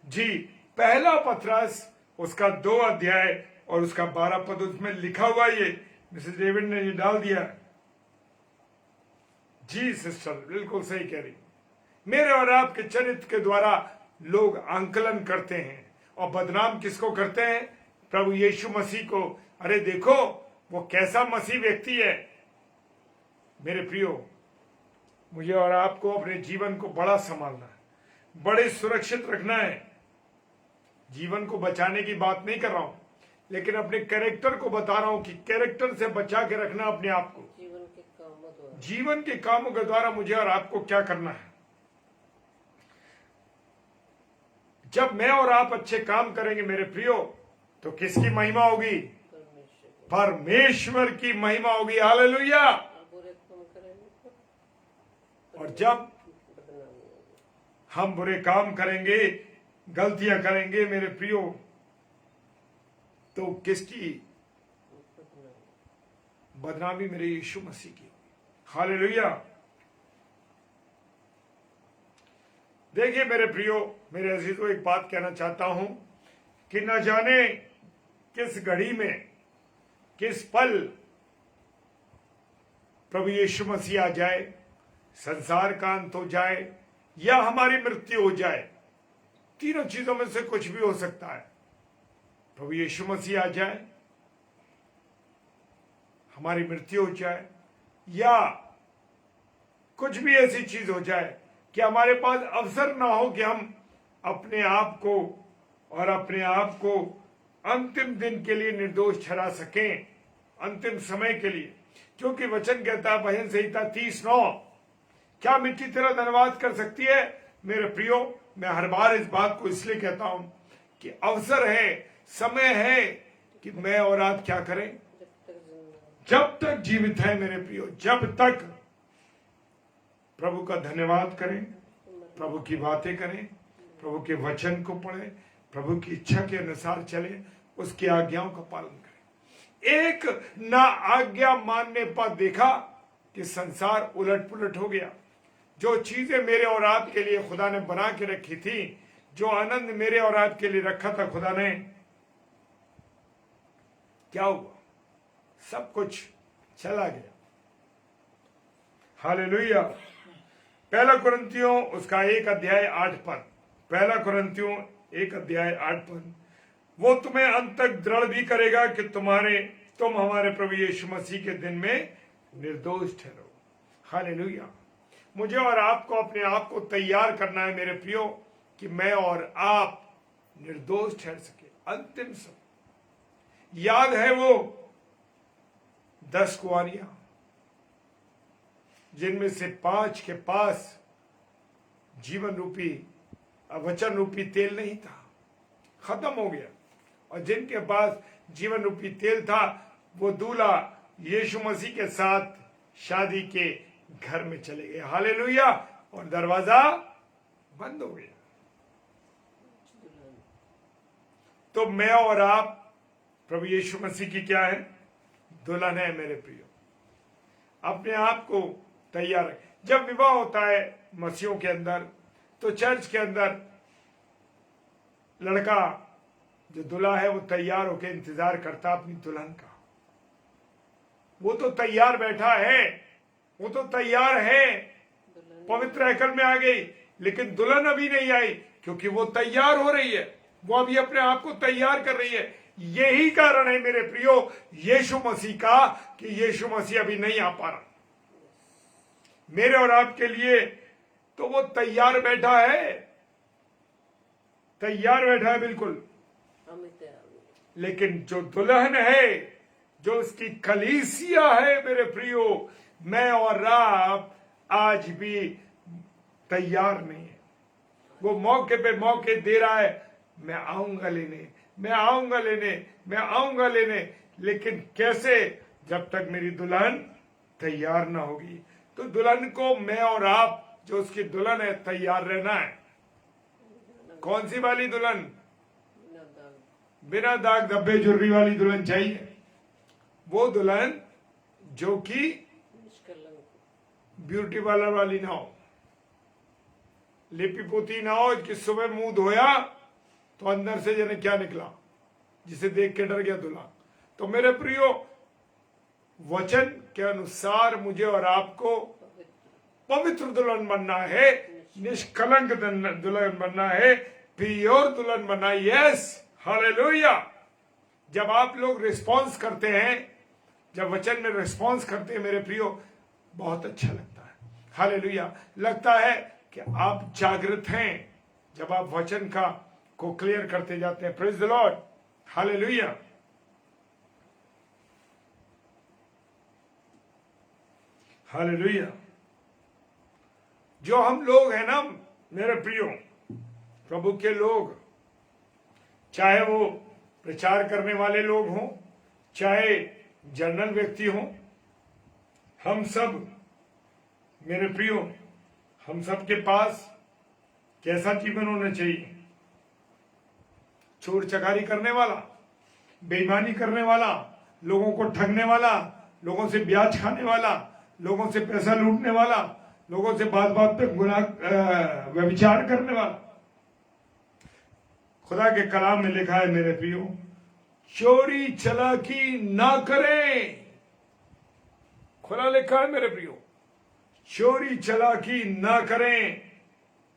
जी, पहला पत्रस उसका 2 अध्याय और उसका 12 पद, उसमें लिखा हुआ, ये मिसेस डेविड ने ये डाल दिया। जी सिस्टर, बिल्कुल सही कह रही। मेरे और आपके चरित्र के द्वारा लोग आंकलन करते हैं और बदनाम किसको करते हैं? प्रभु यीशु मसीह को। अरे देखो वो कैसा मसीह व्यक्ति है। मेरे प्रियो, मुझे और आपको अपने जीवन को बड़ा संभालना है, बड़े सुरक्षित रखना है। जीवन को बचाने की बात नहीं कर रहा हूं, लेकिन अपने कैरेक्टर को बता रहा हूं कि कैरेक्टर से बचा के रखना अपने आप को। जीवन के कामों के द्वारा मुझे और आपको क्या करना है? जब मैं और आप अच्छे काम करेंगे मेरे प्रियो, तो किसकी महिमा होगी? परमेश्वर की महिमा होगी। हालेलुया। और जब हम बुरे काम करेंगे, गलतियां करेंगे मेरे प्रियो, तो किसकी बदनामी? मेरे यीशु मसीह की। हालेलुया। देखिए मेरे प्रियो, मेरे अजीजों, एक बात कहना चाहता हूं कि न जाने किस घड़ी में, किस पल प्रभु यीशु मसीह आ जाए, संसार का अंत हो जाए या हमारी मृत्यु हो जाए। तीनों चीजों में से कुछ भी हो सकता है। प्रभु यीशु मसीह आ जाए, हमारी मृत्यु हो जाए, या कुछ भी ऐसी चीज हो जाए कि हमारे पास अवसर ना हो कि हम अपने आप को अंतिम दिन के लिए निर्दोष ठहरा सकें, अंतिम समय के लिए। क्योंकि वचन कहता है, भजन संहिता 30:9, क्या मिट्टी तेरा धन्यवाद कर सकती है? मेरे प्रियो, मैं हर बार इस बात को इसलिए कहता हूं कि अवसर है, समय है कि मैं और आप क्या करें? जब तक जीवित है मेरे प्रियो, जब तक प्रभु का धन्यवाद करें, प्रभु की बातें करें, प्रभु के वचन को पढ़ें, प्रभु की इच्छा के अनुसार चले, उसकी आज्ञाओं का पालन करें। एक ना आज्ञा मानने पर देखा कि संसार उलट पुलट हो गया। जो चीजें मेरे और आपके लिए खुदा ने बना के रखी थी, जो आनंद मेरे और आपके लिए रखा था खुदा ने, क्या हुआ? सब कुछ चला गया। हालेलुया। पहला कुरिन्थियों उसका 1 अध्याय 8 पद, पहला कुरिन्थियों 1 अध्याय 8 पद, वो तुम्हें अंत तक दृढ़ भी करेगा कि तुम हमारे प्रभु यीशु मसीह के दिन में निर्दोष ठहरो। हालेलुया। मुझे और आपको अपने आप को तैयार करना है मेरे प्रियो, कि मैं और आप निर्दोष ठहर सके अंतिम समय। याद है वो 10 कुंवारियां, जिनमें से 5 के पास जीवन रूपी वचन रूपी तेल नहीं था, खत्म हो गया। और जिनके पास जीवन रूपी तेल था, वो दूल्हा यीशु मसीह के साथ शादी के घर में चले गए। हालेलुया। और दरवाजा बंद हो गया। तो मैं और आप प्रभु यीशु मसीह की क्या है? दुल्हन है मेरे प्रियो। अपने आप को तैयार रखें। जब विवाह होता है मसीहों के अंदर, तो चर्च के अंदर लड़का जो दूल्हा है वो तैयार होकर इंतजार करता अपनी दुल्हन का। वो तो तैयार बैठा है, वो तो तैयार है, पवित्र हैकल में आ गई, लेकिन दुल्हन अभी नहीं आई, क्योंकि वो तैयार हो रही है, वो अभी अपने आप को तैयार कर रही है। यही कारण है मेरे प्रियो यीशु मसीह का, कि यीशु मसीह अभी नहीं आ पा रहा मेरे और आपके लिए। तो वो तैयार बैठा है, तैयार बैठा है बिल्कुल। लेकिन जो दुल्हन है, जो उसकी कलीसिया है मेरे प्रियो, मैं और आप आज भी तैयार नहीं है। वो मौके पे मौके दे रहा है, मैं आऊंगा लेने, मैं आऊंगा लेने, मैं आऊंगा लेने, लेकिन कैसे? जब तक मेरी दुल्हन तैयार ना होगी। तो दुल्हन को मैं और आप, जो उसकी दुल्हन है, तैयार रहना है। कौन सी वाली दुल्हन? बिना दाग धब्बे झुर्री वाली दुल्हन चाहिए। वो दुल्हन जो कि ब्यूटी पार्लर वाली ना हो, लिपि पोती ना हो, कि सुबह मुंह धोया तो अंदर से जाने क्या निकला, जिसे देख के डर गया दूल्हा। तो मेरे प्रियो, वचन के अनुसार मुझे और आपको पवित्र दुल्हन बनना है, निष्कलंक दुल्हन बनना है, प्योर दुल्हन बनना है। Yes, hallelujah. जब आप लोग रिस्पॉन्स करते हैं, जब वचन में रिस्पॉन्स करते हैं मेरे प्रियो, बहुत अच्छा लगता है। हालेलुया। लगता है कि आप जागृत हैं जब आप वचन का को क्लियर करते जाते हैं। Praise the Lord, hallelujah. Hallelujah. जो हम लोग हैं ना मेरे प्रियो, प्रभु के लोग, चाहे वो प्रचार करने वाले लोग हों, चाहे जनरल व्यक्ति हों, हम सब मेरे प्रियो, हम सब के पास कैसा जीवन होना चाहिए? चोर चकारी करने वाला, बेईमानी करने वाला, लोगों को ठगने वाला, लोगों से ब्याज खाने वाला, लोगों से पैसा लूटने वाला, लोगों से बात बात पे गुनाह व्यभिचार करने वाला? खुदा के कलाम में लिखा है मेरे प्रियो, चोरी चालाकी ना करें। खुदा लिखा है मेरे प्रियो, चोरी चालाकी ना करें।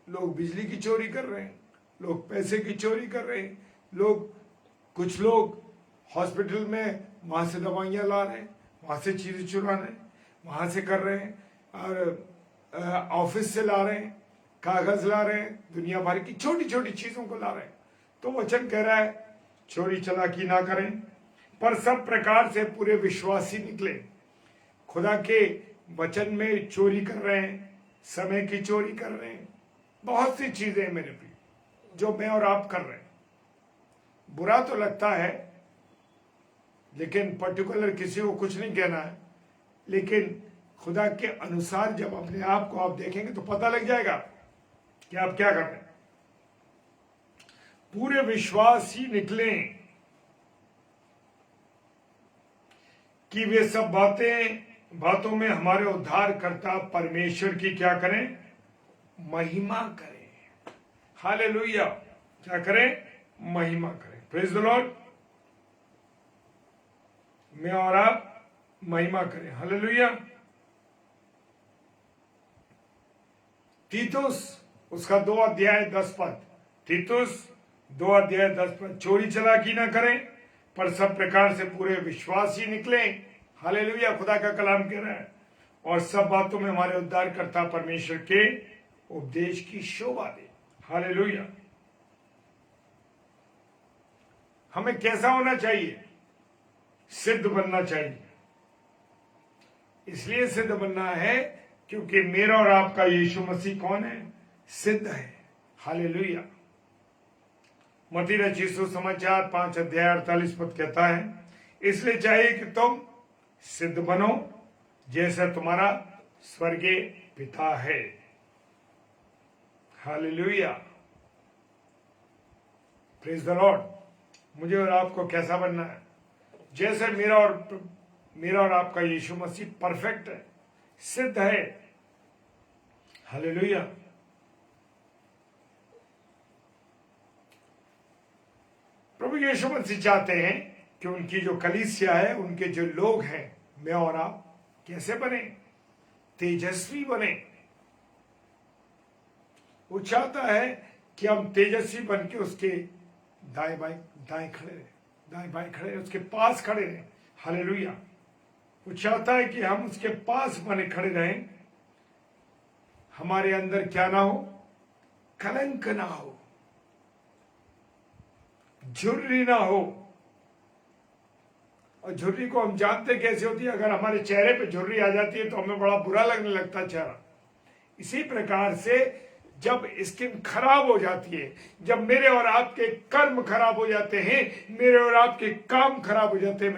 लोग बिजली की चोरी कर रहे हैं, लोग पैसे की चोरी कर रहे हैं, कुछ लोग हॉस्पिटल में वहां से दवाइयां ला रहे हैं, वहां से चीजें चुरा रहे हैं, वहां से कर रहे हैं, और ऑफिस से ला रहे हैं, कागज ला रहे हैं, दुनिया भर की छोटी छोटी चीजों को ला रहे हैं। तो वचन कह रहा है चोरी चालाकी ना करें, पर सब प्रकार से पूरे विश्वासी निकले। खुदा के वचन में चोरी कर रहे हैं, समय की चोरी कर रहे हैं, बहुत सी चीजें हैं मेरे प्रिय जो मैं और आप कर रहे हैं। बुरा तो लगता है, लेकिन पर्टिकुलर किसी को कुछ नहीं कहना है, लेकिन खुदा के अनुसार जब अपने आप को आप देखेंगे तो पता लग जाएगा कि आप क्या कर रहे हैं। पूरे विश्वास ही निकले कि वे सब बातों में हमारे उद्धारकर्ता परमेश्वर की क्या करें? महिमा करें। हालेलुया। क्या करें? महिमा करें। Praise the Lord. मैं और आप महिमा करें। हालेलुया। तीतुस उसका 2 अध्याय 10 पद, तीतुस 2 अध्याय 10 पद, चोरी चालाकी ना करें, पर सब प्रकार से पूरे विश्वासी निकले। हालेलुया। खुदा का कलाम कह रहा है, और सब बातों में हमारे उद्धारकर्ता परमेश्वर के उपदेश की शोभा दे। हालेलुया। हमें कैसा होना चाहिए? सिद्ध बनना चाहिए। इसलिए सिद्ध बनना है क्योंकि मेरा और आपका यीशु मसीह कौन है? सिद्ध है। हालेलुया। मत्ती रचित सुसमाचार 5 अध्याय 48 पद कहता है, इसलिए चाहिए कि तुम सिद्ध बनो जैसा तुम्हारा स्वर्गीय पिता है। हालेलुया। Praise the Lord. मुझे और आपको कैसा बनना है? जैसे मेरा और आपका यीशु मसीह परफेक्ट है, सिद्ध है। हालेलुया। प्रभु यीशु मसीह चाहते हैं कि उनकी जो कलीसिया है, उनके जो लोग हैं मैं और आप कैसे बने? तेजस्वी बने। वो चाहता है कि हम तेजस्वी बन के उसके दाएं बाएं खड़े रहे, दाएं बाएं खड़े रहे, उसके पास खड़े रहे। हालेलुया। वो चाहता है कि हम उसके पास बने खड़े रहें। हमारे अंदर क्या ना हो? कलंक ना हो, झुर्री ना हो। और झुर्री को हम जानते कैसे होती है? अगर हमारे चेहरे पे झुर्री आ जाती है तो हमें बड़ा बुरा लगने लगता है चेहरा। इसी प्रकार से जब स्किन खराब हो जाती है, जब मेरे और आपके कर्म खराब हो जाते हैं, मेरे और आपके काम खराब हो जाते हैं,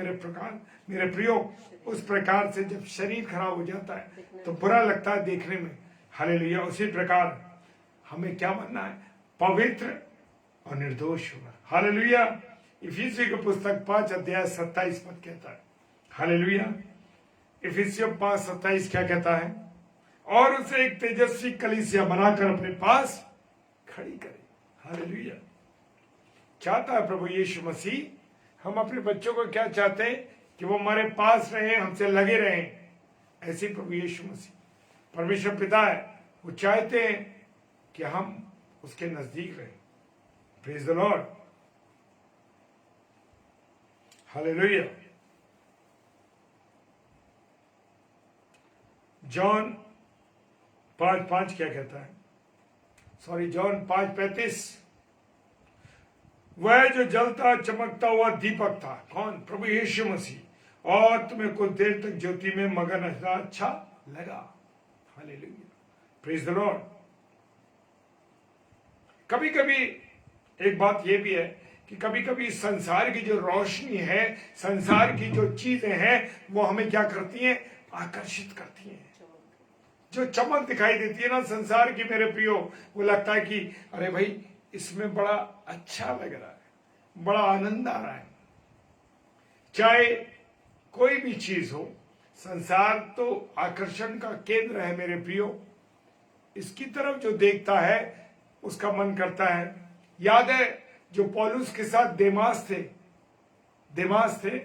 मेरे प्रियो, उस प्रकार से जब शरीर खराब हो जाता है तो बुरा लगता है देखने में। हालेलुया। उसी प्रकार हमें क्या बनना है? पवित्र और निर्दोष होना। हालेलुया। इफिसियों की पुस्तक 5 अध्याय 27 पद कहता है। हालेलुया। इफिसियों 5:27 क्या कहता है? और उसे एक तेजस्वी कलीसिया बनाकर अपने पास खड़ी करे। हालेलुया। चाहता है प्रभु यीशु मसीह, हम अपने बच्चों को क्या चाहते हैं? कि वो हमारे पास रहे, हमसे लगे रहें। ऐसे प्रभु यीशु मसीह परमेश्वर पिता है, वो चाहते हैं कि हम उसके नजदीक रहें। Praise the Lord. Hallelujah. John 5:5 क्या कहता है? जॉन 5:35, वह जो जलता चमकता हुआ दीपक था। कौन? प्रभु यीशु मसीह। और तुम्हें कुछ देर तक ज्योति में मगन रहना अच्छा लगा। हालेलुया। Praise the Lord. कभी कभी एक बात यह भी है कि कभी कभी संसार की जो रोशनी है, संसार की जो चीजें हैं, वो हमें क्या करती हैं? आकर्षित करती हैं। जो चमक दिखाई देती है ना संसार की, मेरे प्रियो, वो लगता है कि अरे भाई इसमें बड़ा अच्छा लग रहा है, बड़ा आनंद आ रहा है। चाहे कोई भी चीज हो, संसार तो आकर्षण का केंद्र है मेरे प्रियो। इसकी तरफ जो देखता है उसका मन करता है। याद है जो पौलुस के साथ देमास थे,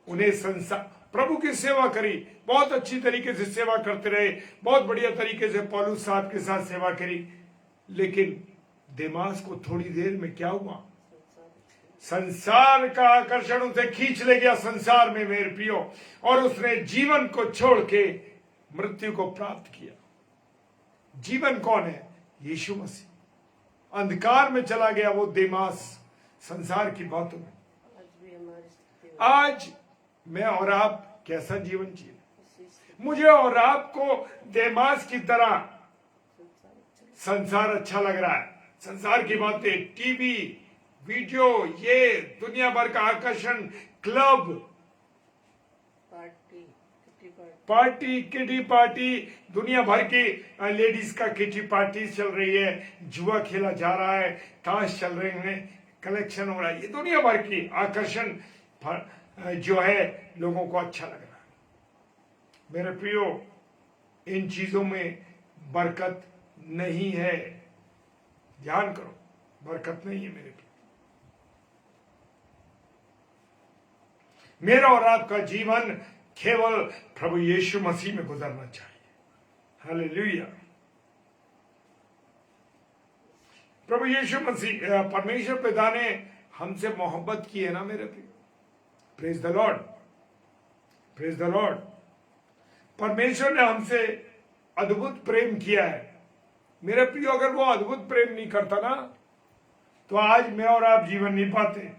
उन्हें संसार प्रभु की सेवा करी, बहुत अच्छी तरीके से सेवा करते रहे, बहुत बढ़िया तरीके से पौलुस साहब के साथ सेवा करी। लेकिन देमास को थोड़ी देर में क्या हुआ? संसार का आकर्षण उसे खींच ले गया संसार में मेरे प्रियो, और उसने जीवन को छोड़ के मृत्यु को प्राप्त किया। जीवन कौन है? यीशु मसीह। अंधकार में चला गया वो देमास संसार की बातों में। आज मैं और आप कैसा जीवन जिए? मुझे और आपको देमास की तरह संसार अच्छा लग रहा है। संसार की बातें, टीवी, वीडियो, ये दुनिया भर का आकर्षण, क्लब, पार्टी, किटी पार्टी, दुनिया भर की लेडीज का किटी पार्टी चल रही है, जुआ खेला जा रहा है, ताश चल रहे हैं, कलेक्शन हो रहा है। ये दुनिया भर की आकर्षण जो है लोगों को अच्छा लग रहा है। मेरे प्रियो, इन चीजों में बरकत नहीं है। ध्यान करो, बरकत नहीं है मेरे प्रियो। मेरा और आपका जीवन केवल प्रभु यीशु मसीह में गुजरना चाहिए। हालेलुया। प्रभु यीशु मसीह, परमेश्वर पिता ने हमसे मोहब्बत की है ना मेरे प्रियो। Praise the Lord, praise the Lord. परमेश्वर ने हमसे अद्भुत प्रेम किया है मेरे प्रियो। अगर वो अद्भुत प्रेम नहीं करता ना तो आज मैं और आप जीवन नहीं पाते।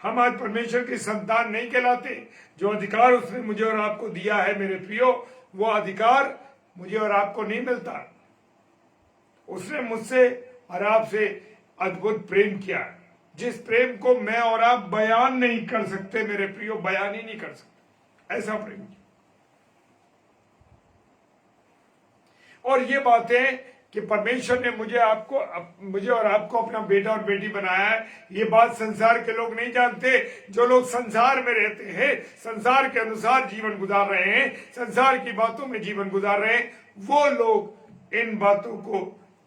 हम आज परमेश्वर की संतान नहीं कहलाते। जो अधिकार उसने मुझे और आपको दिया है मेरे प्रियो, वो अधिकार मुझे और आपको नहीं मिलता। उसने मुझसे और आपसे अद्भुत प्रेम किया, जिस प्रेम को मैं और आप बयान नहीं कर सकते मेरे प्रियो, बयान ही नहीं कर सकते, ऐसा प्रेम किया। और ये बातें कि परमेश्वर ने मुझे और आपको अपना बेटा और बेटी बनाया है, ये बात संसार के लोग नहीं जानते। जो लोग संसार में रहते हैं, संसार के अनुसार जीवन गुजार रहे हैं, संसार की बातों में जीवन गुजार रहे हैं, वो लोग इन बातों को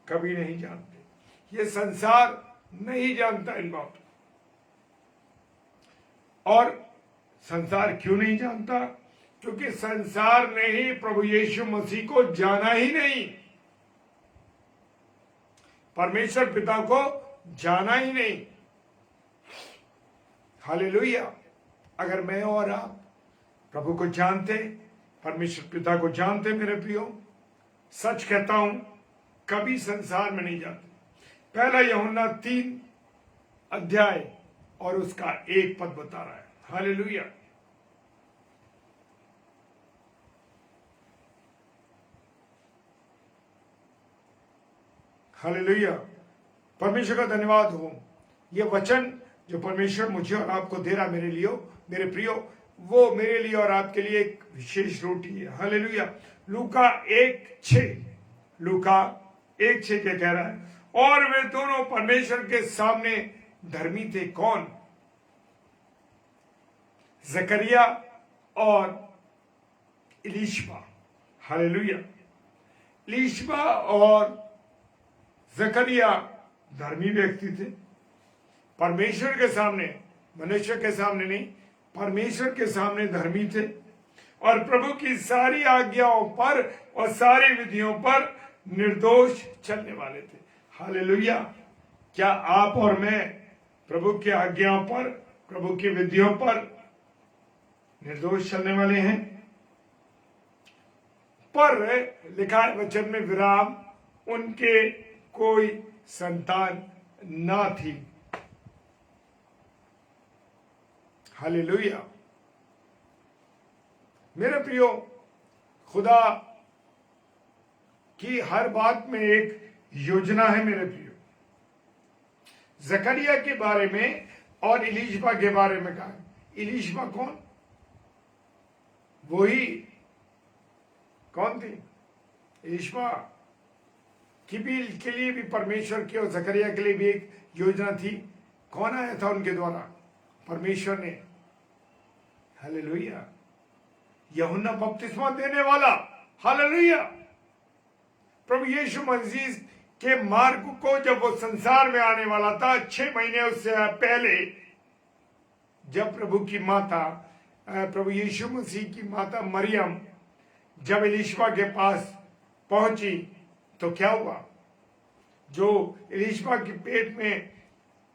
कभी नहीं जानते। ये संसार नहीं जानता इन बातों। और संसार क्यों नहीं जानता? क्योंकि संसार ने ही प्रभु यीशु मसीह को जाना ही नहीं, परमेश्वर पिता को जाना ही नहीं। हालेलुया। अगर मैं और आप प्रभु को जानते, परमेश्वर पिता को जानते, मेरे प्रियो, सच कहता हूं कभी संसार में नहीं जाते। पहला यूहन्ना 3 अध्याय और उसका 1 पद बता रहा है। हालेलुया। हालेलुया। परमेश्वर का धन्यवाद हो। यह वचन जो परमेश्वर मुझे और आपको दे रहा मेरे लिए, मेरे प्रियो, वो मेरे लिए और आपके लिए एक विशेष रोटी है। हालेलुया। लूका 1:6 क्या कह रहा है? और वे दोनों परमेश्वर के सामने धर्मी थे। कौन? जकरिया और इलीशबा। हालेलुया। इलीशबा और जकरिया धर्मी व्यक्ति थे, परमेश्वर के सामने, मनुष्य के सामने नहीं, परमेश्वर के सामने धर्मी थे और प्रभु की सारी आज्ञाओं पर और सारी विधियों पर निर्दोष चलने वाले थे। हालेलुया। क्या आप और मैं प्रभु की आज्ञाओं पर, प्रभु की विधियों पर निर्दोष चलने वाले हैं? पर लिखा है वचन में, विराम, उनके कोई संतान ना थी। हालेलुया। मेरे प्रियो, खुदा की हर बात में एक योजना है मेरे प्रियो। जकरिया के बारे में और इलीशबा के बारे में कहा। इलीशबा कौन? वही कौन थी? इलीशबा के लिए भी परमेश्वर की और जकरिया के लिए भी एक योजना थी। कौन आया था उनके द्वारा? परमेश्वर ने। हालेलुया। यूहन्ना बपतिस्मा देने वाला। हालेलुया। प्रभु यीशु मसीह के मार्ग को जब वो संसार में आने वाला था, 6 महीने उससे पहले, जब प्रभु की माता, प्रभु यीशु मसीह की माता मरियम जब इलीशबा के पास पहुंची, तो क्या हुआ? जो इलीशबा के पेट में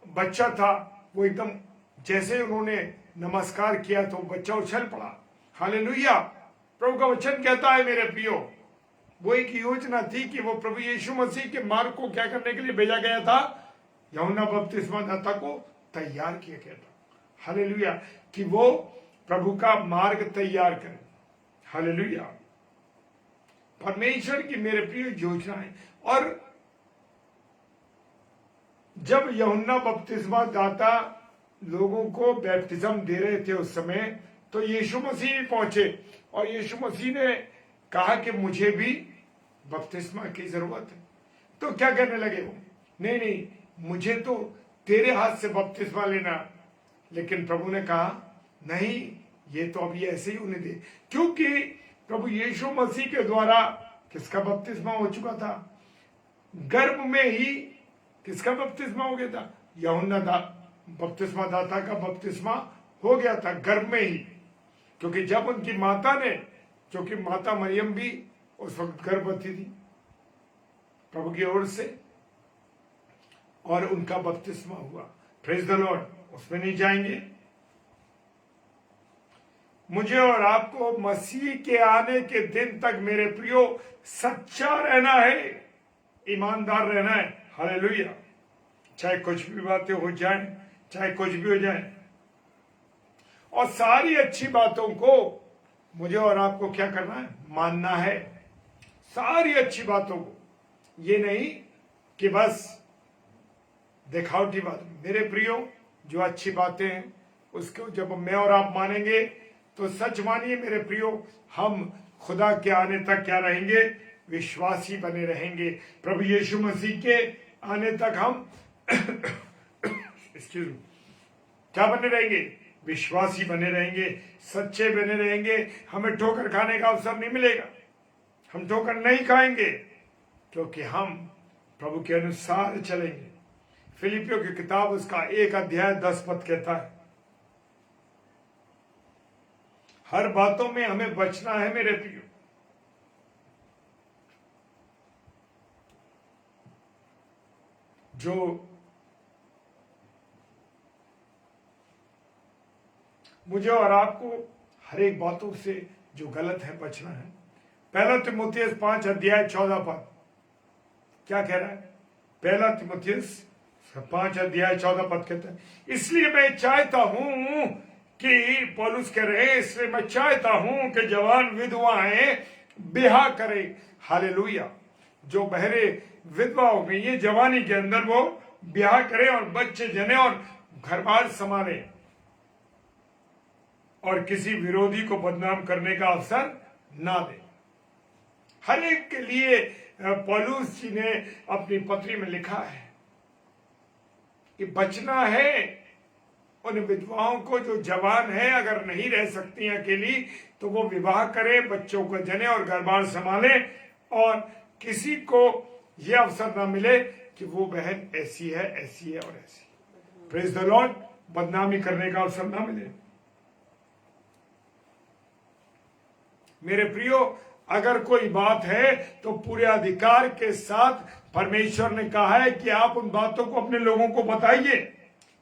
बच्चा था, वो एकदम जैसे उन्होंने नमस्कार किया तो बच्चा उछल पड़ा। हालेलुया। प्रभु का वचन कहता है मेरे प्रियो, वो एक योजना थी कि वो प्रभु यीशु मसीह के मार्ग को क्या करने के लिए भेजा गया था? यूहन्ना बपतिस्मा दाता को तैयार किया गया था। हालेलुया। कि वो प्रभु का मार्ग तैयार करे। हालेलुया। परमेश्वर की मेरे प्रिय योजना है। और जब यूहन्ना बपतिस्मा दाता लोगों को बैप्टिज्म दे रहे थे उस समय, तो यीशु मसीह पहुंचे और यीशु मसीह ने कहा कि मुझे भी बपतिस्मा की जरूरत है। तो क्या कहने लगे वो? नहीं नहीं, मुझे तो तेरे हाथ से बपतिस्मा लेना। लेकिन प्रभु ने कहा नहीं, ये तो अभी ऐसे ही होने दे, क्योंकि प्रभु यीशु मसीह के द्वारा किसका बपतिस्मा हो चुका था? गर्भ में ही किसका बपतिस्मा हो गया था? यूहन्ना बपतिस्मा दाता का बपतिस्मा हो गया था गर्भ में ही। क्योंकि जब उनकी माता ने, क्योंकि माता मरियम भी उस वक्त गर्भवती थी प्रभु की ओर से, और उनका बपतिस्मा हुआ। Praise the Lord. उसमें नहीं जाएंगे। मुझे और आपको मसीह के आने के दिन तक मेरे प्रियो सच्चा रहना है, ईमानदार रहना है। हालेलुया। चाहे कुछ भी बातें हो जाएं, चाहे कुछ भी हो जाए, और सारी अच्छी बातों को मुझे और आपको क्या करना है? मानना है। सारी अच्छी बातों को, ये नहीं कि बस दिखावटी बात। मेरे प्रियो, जो अच्छी बातें हैं उसको जब मैं और आप मानेंगे, तो सच मानिए मेरे प्रियो, हम खुदा के आने तक क्या रहेंगे? विश्वासी बने रहेंगे। प्रभु यीशु मसीह के आने तक हम क्या बने रहेंगे? विश्वासी बने रहेंगे, सच्चे बने रहेंगे। हमें ठोकर खाने का अवसर नहीं मिलेगा। हम ठोकर नहीं खाएंगे, क्योंकि हम प्रभु के अनुसार चलेंगे। फिलिपियों की किताब उसका 1 अध्याय 10 पद कहता है, हर बातों में हमें बचना है मेरे प्रियो। जो मुझे और आपको हर एक बातों से जो गलत है बचना है। पहला तीमुथियुस 5 अध्याय 14 पद क्या कह रहा है? पहला तीमुथियुस 5 अध्याय 14 पद कहता है, इसलिए मैं चाहता हूं कि पौलुस कह रहे हैं, इसलिए मैं चाहता हूं कि जवान विधवाएं ब्याह करें। हालेलुया। जो बहरे विधवा हो गई है जवानी के अंदर, वो ब्याह करें और बच्चे जने और घर बार संभाले और किसी विरोधी को बदनाम करने का अवसर ना दे। हर एक के लिए पौलुस जी ने अपनी पत्री में लिखा है कि बचना है उन विधवाओं को जो जवान है, अगर नहीं रह सकती अकेली तो वो विवाह करे, बच्चों को जने और घर बार संभाले और किसी को यह अवसर ना मिले कि वो बहन ऐसी है और ऐसी। Praise the Lord. बदनामी करने का अवसर ना मिले। मेरे प्रियो, अगर कोई बात है तो पूरे अधिकार के साथ परमेश्वर ने कहा है कि आप उन बातों को अपने लोगों को बताइए।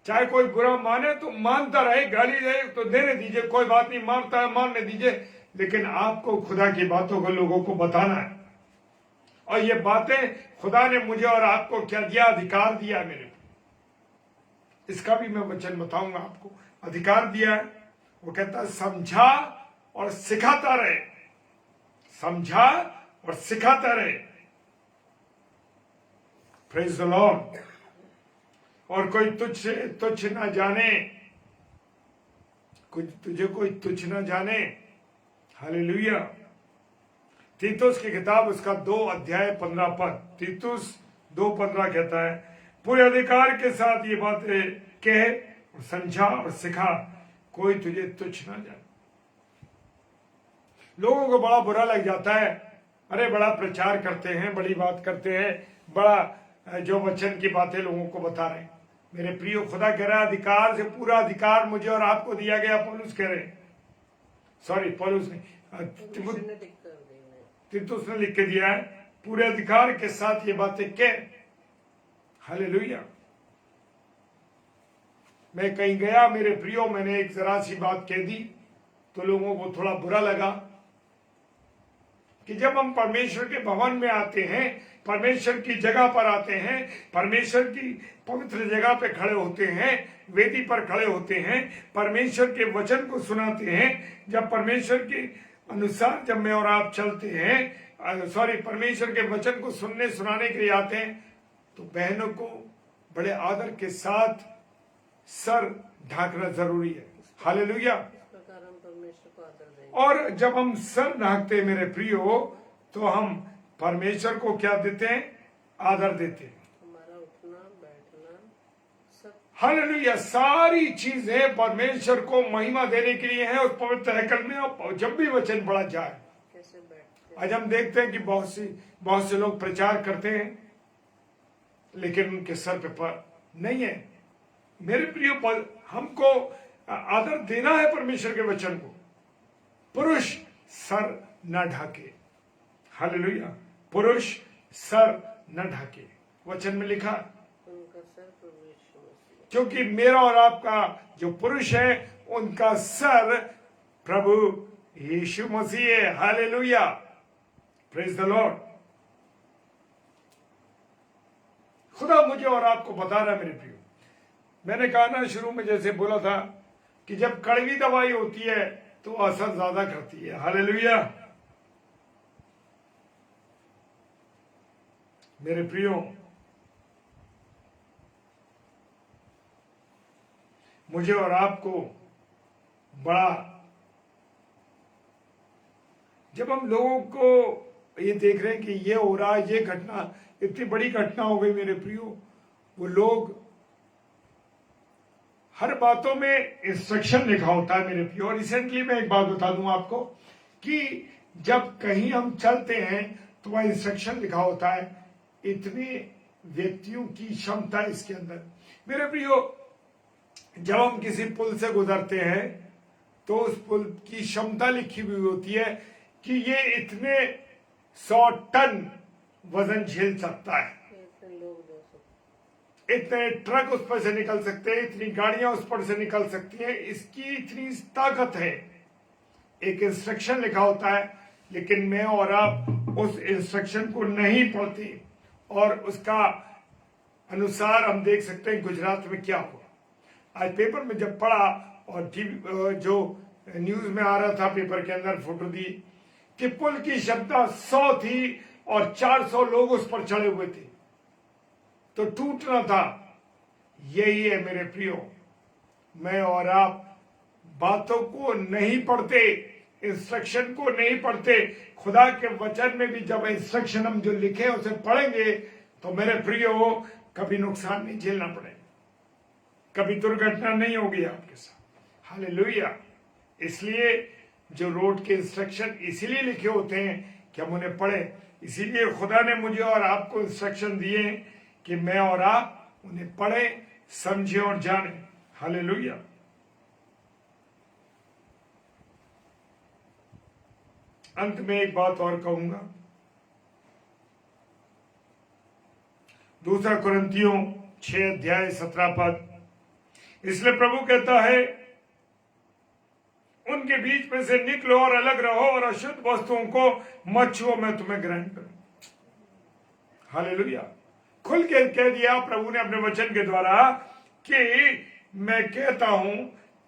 चाहे कोई बुरा माने तो मानता रहे, गाली दे तो देने दीजिए, कोई बात नहीं, मानता है मानने दीजिए, लेकिन आपको खुदा की बातों को लोगों को बताना है। और ये बातें खुदा ने मुझे और आपको क्या दिया? अधिकार दिया है मेरे। इसका भी मैं वचन बताऊंगा आपको। अधिकार दिया है। वो कहता है समझा और सिखाता रहे, समझा और सिखाता रहे। Praise the Lord. और कोई तुच्छ ना जाने, तुझे कोई तुच्छ ना जाने। हालेलुया। तीतुस की किताब उसका 2 अध्याय 15 पद, तीतुस 2:15 कहता है, पूरे अधिकार के साथ ये बातें कह और समझा और सिखा, कोई तुझे तुच्छ ना जाने। लोगों को बड़ा बुरा लग जाता है, अरे बड़ा प्रचार करते हैं, बड़ी बात करते हैं, बड़ा जो वचन की बातें लोगों को बता रहे हैं। मेरे प्रियो, खुदा कह रहा है अधिकार से पूरा अधिकार मुझे और आपको दिया गया। पौलुस कह रहे, सॉरी पौलुस नहीं, तीतुस ने लिख के दिया है, पूरे अधिकार के साथ ये बातें कह। हालेलुया। मैं कहीं गया मेरे प्रियो, मैंने एक जरा सी बात कह दी तो लोगों को थोड़ा बुरा लगा कि जब हम परमेश्वर के भवन में आते हैं, परमेश्वर की जगह पर आते हैं, परमेश्वर की पवित्र जगह पे खड़े होते हैं, वेदी पर खड़े होते हैं, परमेश्वर के वचन को सुनाते हैं, जब परमेश्वर के अनुसार जब मैं और आप चलते हैं, सॉरी परमेश्वर के वचन को सुनने सुनाने के लिए आते हैं, तो बहनों को बड़े आदर के साथ सर ढाकना जरूरी है। हालेलुया। और जब हम सर ढाकते हैं मेरे प्रियो, तो हम परमेश्वर को क्या देते हैं? आदर देते हैं। हमारा उठना बैठना सब, हालेलुया। सारी चीजें परमेश्वर को महिमा देने के लिए है उस पवित्र हैकल में। और जब भी वचन पढ़ा जाए, कैसे बैठते, आज हम देखते हैं कि बहुत से लोग प्रचार करते हैं लेकिन उनके सर पे पर नहीं है। मेरे प्रियो, हमको आदर देना है परमेश्वर के वचन को। पुरुष सर न ढाके। हालेलुया। पुरुष सर न ढाके, वचन में लिखा। उनका सर प्रभु यीशु मसीह, क्योंकि मेरा और आपका जो पुरुष है उनका सर प्रभु यीशु मसीह है। हालेलुया। Praise the Lord. खुदा मुझे और आपको बता रहा है मेरे प्रियो। मैंने कहा ना शुरू में, जैसे बोला था कि जब कड़वी दवाई होती है तो असर ज्यादा करती है। हालेलुया। मेरे प्रियो, मुझे और आपको बड़ा, जब हम लोगों को ये देख रहे हैं कि ये हो रहा है, ये घटना इतनी बड़ी घटना हो गई मेरे प्रियो, वो लोग हर बातों में इंस्ट्रक्शन लिखा होता है मेरे प्रियो। रिसेंटली मैं एक बात बता दूं आपको कि जब कहीं हम चलते हैं तो वह इंस्ट्रक्शन लिखा होता है, इतने व्यक्तियों की क्षमता इसके अंदर। मेरे प्रियो, जब हम किसी पुल से गुजरते हैं तो उस पुल की क्षमता लिखी हुई होती है कि ये इतने 100 टन वजन झेल सकता है, इतने लोग जा सकते इतने ट्रक उस पर से निकल सकते हैं, इतनी गाड़ियां उस पर से निकल सकती हैं, इसकी इतनी ताकत है। एक इंस्ट्रक्शन लिखा होता है, लेकिन मैं और आप उस इंस्ट्रक्शन को नहीं पढ़ते और उसका अनुसार हम देख सकते हैं गुजरात में क्या हुआ। आज पेपर में जब पढ़ा और टीवी जो न्यूज में आ रहा था, पेपर के अंदर फोटो दी कि पुल की क्षमता 100 थी और 400 लोग उस पर चढ़े हुए थे, तो टूटना था। यही है मेरे प्रियो, मैं और आप बातों को नहीं पढ़ते, इंस्ट्रक्शन को नहीं पढ़ते। खुदा के वचन में भी जब इंस्ट्रक्शन हम जो लिखे उसे पढ़ेंगे तो मेरे प्रियो कभी नुकसान नहीं झेलना पड़ेगा, कभी दुर्घटना नहीं होगी आपके साथ। हालेलुया। इसलिए जो रोड के इंस्ट्रक्शन इसीलिए लिखे होते हैं कि हम उन्हें पढ़ें। इसीलिए खुदा ने मुझे और आपको इंस्ट्रक्शन दिए कि मैं और आप उन्हें पढ़ें, समझें और जानें। हालेलुया। अंत में एक बात और कहूंगा, 2 कुरिन्थियों 6 अध्याय 17 पद, इसलिए प्रभु कहता है उनके बीच में से निकलो और अलग रहो और अशुद्ध वस्तुओं को मत छुओ, मैं तुम्हें ग्रहण करूं। हालेलुया। खुल के कह दिया प्रभु ने अपने वचन के द्वारा कि मैं कहता हूं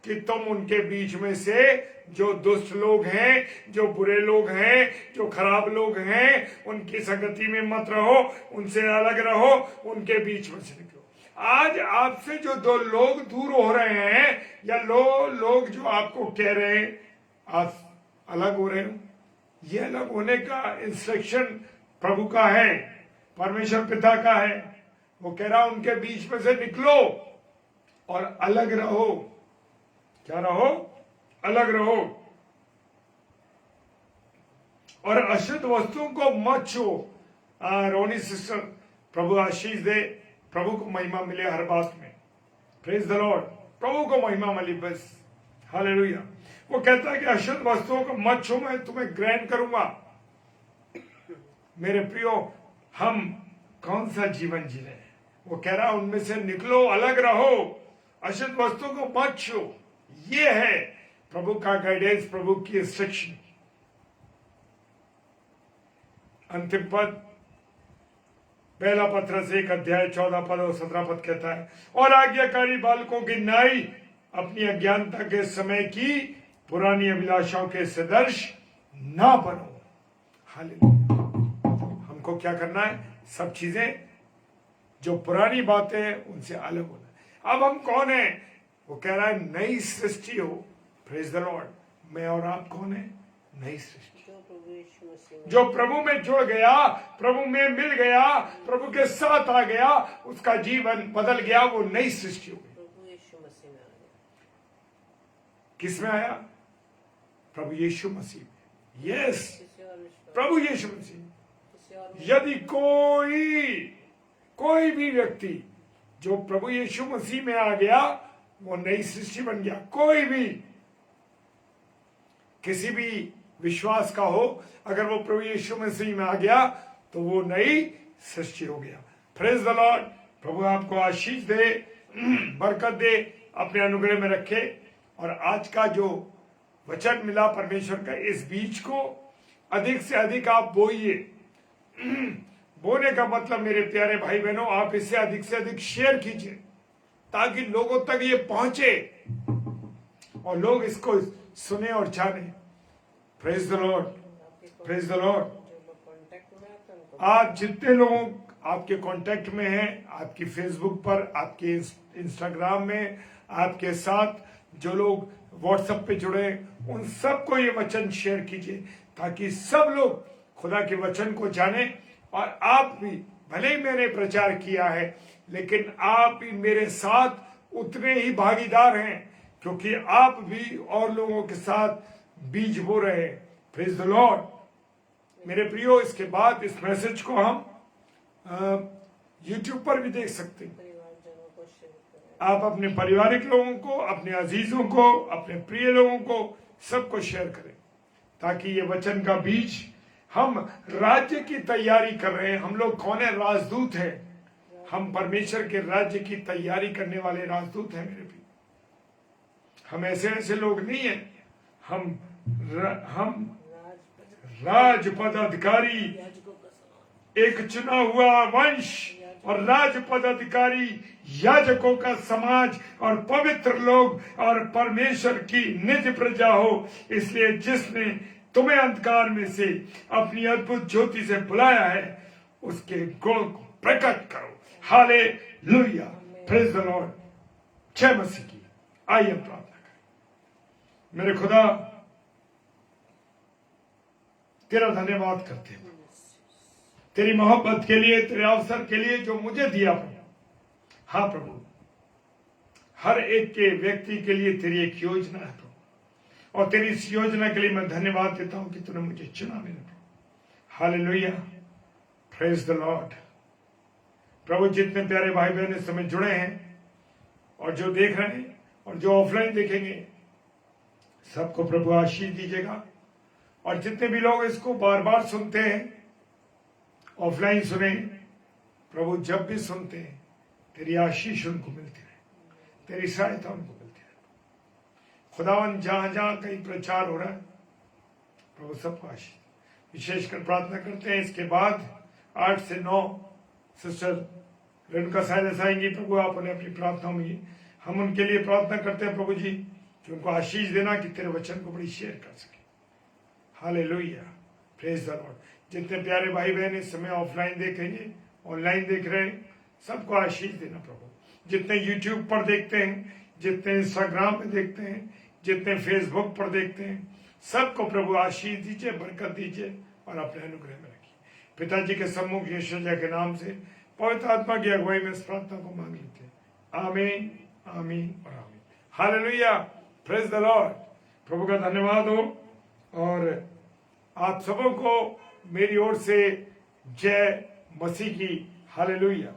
कि तुम उनके बीच में से जो दुष्ट लोग हैं, जो बुरे लोग हैं, जो खराब लोग हैं, उनकी संगति में मत रहो, उनसे अलग रहो, उनके बीच में से निकलो। आज आपसे जो 2 लोग दूर हो रहे हैं या लोग जो आपको कह रहे हैं आप अलग हो रहे हो, ये अलग होने का इंस्ट्रक्शन प्रभु का है, परमेश्वर पिता का है। वो कह रहा उनके बीच में से निकलो और अलग रहो। क्या रहो? अलग रहो और अशुद्ध वस्तुओं को मत छुओ। रोनी सिस्टर, प्रभु आशीष दे, प्रभु को महिमा मिले हर बात में। Praise the lord. प्रभु को महिमा मिली बस। हालेलुया। वो कहता है कि अशुद्ध वस्तुओं को मत छुओ, मैं तुम्हें ग्रहण करूंगा। मेरे प्रियो, हम कौन सा जीवन जी रहे हैं? वो कह रहा उनमें से निकलो, अलग रहो, अशुद्ध वस्तुओं को मत छुओ। ये है प्रभु का गाइडेंस, प्रभु की इंस्ट्रक्शन। अंतिम पद, 1 पत्रस 1 अध्याय 14 पद और 17 पद कहता है, और आज्ञाकारी बालकों की नाई अपनी अज्ञानता के समय की पुरानी अभिलाषाओं के सदृश ना बनो। हालेलुया। हमको क्या करना है? सब चीजें जो पुरानी बातें हैं उनसे अलग होना है। अब हम कौन है? वो कह रहा है नई सृष्टि हो। Praise the Lord. मैं और आप कौन है? नई सृष्टि। जो प्रभु में जुड़ गया, प्रभु में मिल गया, प्रभु के साथ आ गया, उसका जीवन बदल गया, वो नई सृष्टि हो गई। प्रभु यीशु मसीह में आ गया। किस में आया? प्रभु यीशु मसीह में। यस, किसी और विश्वास, प्रभु यीशु मसीह। किसी और यदि कोई भी व्यक्ति जो प्रभु यीशु मसीह में आ गया, वो नई सृष्टि बन गया। कोई भी किसी भी विश्वास का हो, अगर वो प्रभु यीशु मसीह में आ गया तो वो नई सृष्टि हो गया। Praise the lord. प्रभु आपको आशीष दे, बरकत दे, अपने अनुग्रह में रखे। और आज का जो वचन मिला परमेश्वर का, इस बीज को अधिक से अधिक आप बोइए। बोने का मतलब मेरे प्यारे भाई बहनों, आप इसे अधिक से अधिक शेयर कीजिए ताकि लोगों तक ये पहुंचे और लोग इसको सुने और जाने। Praise the Lord, praise the Lord. जो लोग कांटेक्ट में आते हैं उनको आप जितने लोग आपके कांटेक्ट में हैं, आपकी फेसबुक पर, आपके इंस्टाग्राम में, आपके साथ जो लोग व्हाट्सएप पे जुड़े, उन सबको ये वचन शेयर कीजिए ताकि सब लोग खुदा के वचन को जाने। और आप भी, भले ही मैंने प्रचार किया है, लेकिन आप भी मेरे साथ उतने ही भागीदार हैं, क्योंकि आप भी और लोगों के साथ बीज बो रहे हैं। Praise the Lord. मेरे प्रियो, इसके बाद इस मैसेज को हम YouTube पर भी देख सकते हैं। परिवारजनों को शेयर करें। आप अपने पारिवारिक लोगों को, अपने अजीजों को, अपने प्रिय लोगों को सबको शेयर करें, ताकि ये वचन का बीज, हम राज्य की तैयारी कर रहे हैं। हम लोग कौन है? राजदूत हैं। हम परमेश्वर के राज्य की तैयारी करने वाले राजदूत हैं मेरे भी। हम ऐसे ऐसे लोग नहीं हैं। हम राज पदाधिकारी, याजकों का समान एक चुना हुआ वंश और राज पदाधिकारी, याजकों का समाज और पवित्र लोग और परमेश्वर की निज प्रजा हो। इसलिए जिसने तुम्हें अंधकार में से अपनी अद्भुत ज्योति से बुलाया है, उसके गुण को प्रकट करो। Hallelujah, praise the Lord. जय मसीह की। आइए हम प्रार्थना करें। मेरे खुदा, तेरा धन्यवाद करते हैं तेरी मोहब्बत के लिए, तेरे अवसर के लिए जो मुझे दिया प्रभु। हाँ प्रभु, हर एक के व्यक्ति के लिए तेरी एक योजना है प्रभु, और तेरी इस योजना के लिए मैं धन्यवाद देता हूं कि तूने मुझे चुना मेरे प्रभु। Hallelujah, praise the lord. प्रभु, जितने प्यारे भाई बहन इस समय जुड़े हैं और जो देख रहे हैं और जो ऑफलाइन देखेंगे, सबको प्रभु आशीष दीजिएगा। और जितने भी लोग इसको बार बार सुनते हैं, ऑफलाइन सुने प्रभु, जब भी सुनते हैं तेरी आशीष उनको मिलती रहे, तेरी सहायता उनको मिलती रहे। खुदावन, जहां जहां कहीं प्रचार हो रहा है प्रभु, सबको आशीष। विशेषकर प्रार्थना करते हैं इसके बाद 8 से 9 सिस्टर रेणुका साइलेंस आएंगी प्रभु। आप उन्हें अपनी प्रार्थनाओं में, हम उनके लिए प्रार्थना करते हैं प्रभु जी कि उनको आशीष देना, कि तेरे वचन को बड़ी शेयर कर सके। Hallelujah, praise the Lord. जितने प्यारे भाई बहन इस समय ऑफलाइन देखेंगे, ऑनलाइन देख रहे हैं, सबको आशीष देना प्रभु। जितने यूट्यूब पर देखते हैं, जितने इंस्टाग्राम पे देखते हैं, जितने फेसबुक पर देखते हैं, सबको प्रभु आशीष दीजिए, बरकत दीजिए और अपने अनुग्रह में रखिए। पिताजी के सम्मुख यीशु के नाम से पवित्र आत्मा की अगुवाई में इस प्रार्थना को मांग लेते हैं। आमीन, आमीन और आमीन। Hallelujah, praise the lord. प्रभु का धन्यवाद हो। और आप सबों को मेरी ओर से जय मसीह की। हालेलुया।